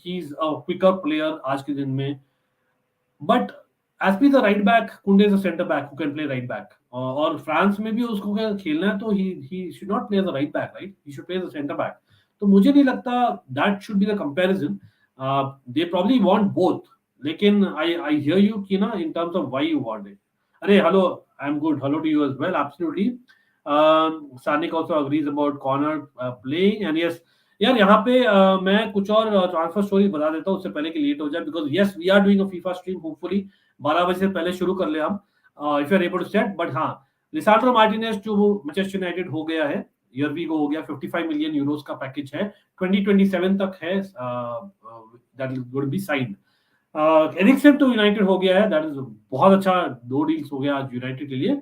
he is a quicker player आज के दिन में, but Aspi is a right back, Kounde is a centre back who can play right back. और France में भी उसको खेलना है तो he should not play as a right back, right? He should play as a centre back. तो मुझे नहीं लगता that should be the comparison. They probably want both. लेकिन I hear you कि ना in terms of why you want it. Arey, hello. I'm good. Hello to you as well. Absolutely. Sanik also agrees about corner playing. And yes, यार यहाँ पे मैं कुछ और transfer story बता देता हूँ उससे पहले कि लेट हो जाए because yes we are doing a FIFA stream hopefully 12 बजे से पहले शुरू कर ले हम if you are able to set but हाँ लिसांड्रो मार्टिनेज जो मैनचेस्टर यूनाइटेड हो गया है ईयर वी को हो गया 55 मिलियन यूरोस का पैकेज है 2027 तक है that would be signed Eriksen तो यूनाइटेड हो गया है दैट इज बहुत अच्छा दो डील्स हो गया आज यूनाइटेड के लिए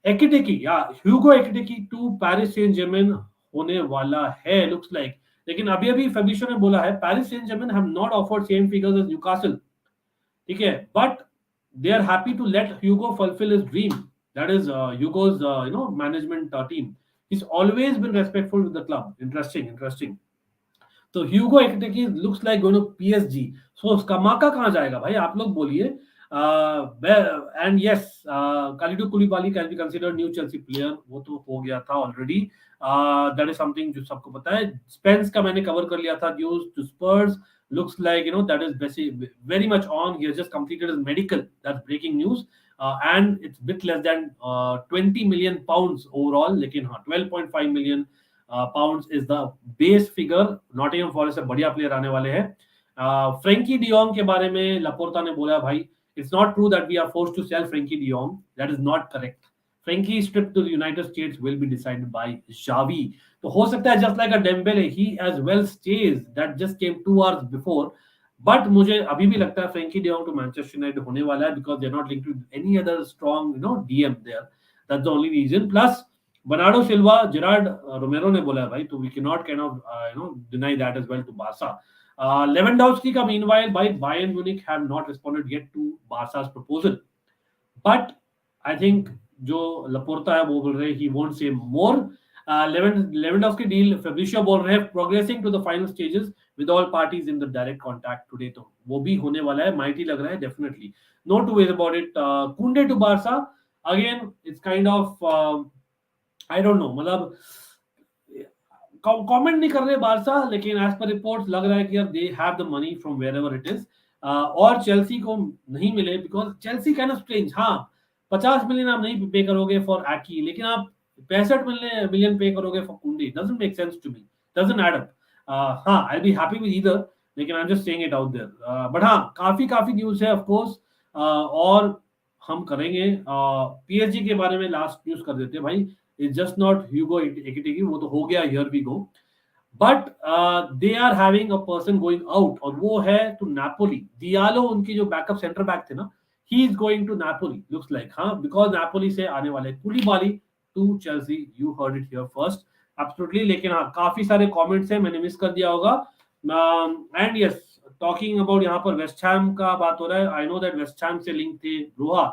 एकिटेकी या ह्यूगो एकिटेकी टू पेरिस सेंट जर्मेन होने वाला है लुक्स लाइक लेकिन अभी अभी फेबिशो ने बोला है Paris Saint Germain have not offered same figures as Newcastle ठीक है but they are happy to let Hugo fulfil his dream that is Hugo's management team he's always been respectful with the club interesting तो Hugo actually looks like going to PSG so स्कमाका कहां जाएगा भाई आप लोग बोलिए and yes Kalidou Koulibaly can be considered new Chelsea player वो तो हो गया था ऑलरेडी दैट इज समथिंग जो सबको पता है स्पेंस का मैंने कवर कर लिया था news to Spurs looks like that is very much on he has just completed his medical that's breaking news and it's bit less than 20 million pounds overall लेकिन हाँ 12.5 million pounds is the base figure Nottingham forest से बढ़िया player आने वाले हैं Frenkie de Jong के बारे में लपोर्टा ने बोला भाई it's not true that we are forced to sell Frenkie de Jong that is not correct Frenkie's trip to the United States will be decided by Xavi तो हो सकता है just like a Dembele he as well stays that just came 2 hours before but मुझे अभी भी लगता है Frenkie de Jong to Manchester United होने वाला है because they're not linked to any other strong DM there that's the only reason plus Bernardo Silva Gerard Romero ने बोला है भाई तो we cannot kind of deny that as well to Barca Lewandowski का meanwhile by Bayern Munich have not responded yet to Barca's proposal but I think जो लपोर्टा है वो बोल रहे हैं he won't say more Lewandowski deal Fabricio बोल रहे हैं progressing to the final stages with all parties in the direct contact today तो वो भी होने वाला है mighty लग रहा है definitely no two ways about it Kounde to Barca again it's kind of I don't know मतलब कमेंट नहीं कर रहे बारसा लेकिन एज पर रिपोर्ट्स लग रहा है कि यार they have the money from wherever it is और चेल्सी को नहीं मिले because Chelsea kind of strange हाँ 50 मिलियन आप नहीं पे करोगे फॉर एकी लेकिन आप 65 मिलियन पे करोगे for Kounde doesn't make sense to me doesn't add up हाँ I be happy with either लेकिन I am just saying it out there but हाँ काफी न्यूज है ऑफ कोर्स और हम करेंगे पीएसजी के बारे में लास्ट न्यूज कर देते हैं भाई It's just not Hugo Ekitiki, वो तो हो गया here we go. But they are having a person going out और वो है to Napoli. Diallo उनकी जो बैकअप सेंटर बैक थे ना he is going to Napoli looks like हाँ because Napoli से आने वाले कुलिबाली to Chelsea you heard it here first absolutely लेकिन हाँ काफी सारे कमेंट्स हैं मैंने मिस कर दिया होगा and yes talking about यहाँ पर वेस्ट हैम का बात हो रहा है I know that West Ham से लिंक थे ब्रोहा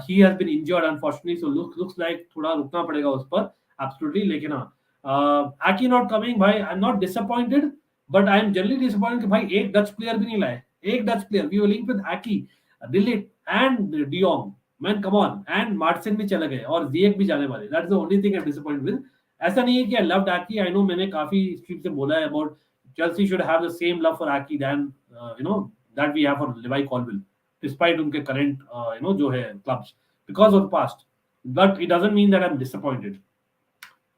he has been injured unfortunately so looks like थोड़ा रुकना पड़ेगा उस पर absolutely लेकिन हाँ Aki not coming भाई I'm not disappointed but I'm generally disappointed कि भाई एक डच प्लेयर भी नहीं लाए एक Dutch player we were linked with Aki Ligt and De Jong man come on and Martin भी चले गए और Ziyech भी जाने वाले that's the only thing I'm disappointed with ऐसा नहीं है कि I loved Aki I know मैंने काफी स्ट्रीट से बोला है about Chelsea should have the same love for Aki than that we have for Levi Colwill despite उनके current जो है clubs because of the past but it doesn't mean that I'm disappointed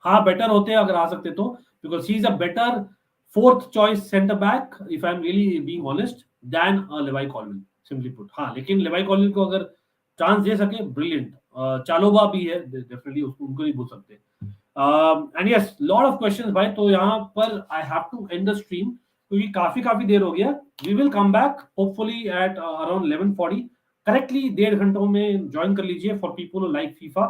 हाँ better होते अगर आ सकते तो because he's a better fourth choice center back if I'm really being honest than Levi Colwill simply put हाँ लेकिन Levi Colwill को अगर chance दे सके brilliant चालोबा भी है definitely उनको नहीं भूल सकते and yes lot of questions भाई तो यहाँ पर I have to end the stream क्योंकि काफी देर हो गया we will come back hopefully at around 11:40 correctly 1.5 घंटों में ज्वाइन कर लीजिए for people who like FIFA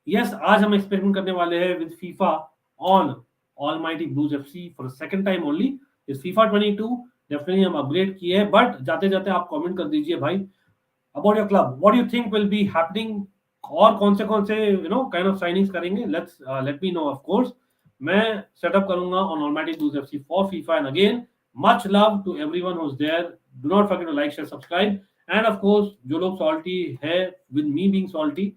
yes आज हम एक्सपेरिमेंट करने वाले हैं with FIFA on almighty Blues FC for second time only इस फीफा 22 डेफिनेटली हम अपग्रेड किए हैं बट जाते जाते आप कमेंट कर दीजिए भाई about your club what you think will be happening और कौन से काइंड ऑफ साइनिंग्स करेंगे late me no of course मैं सेटअप करूंगा on Almighty Blues FC for FIFA and again much love to everyone who's there do not forget to like share subscribe and of course जो लोग salty है with me being salty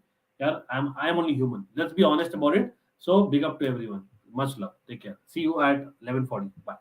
यार I'm only human let's be honest about it so big up to everyone much love take care see you at 11:40 bye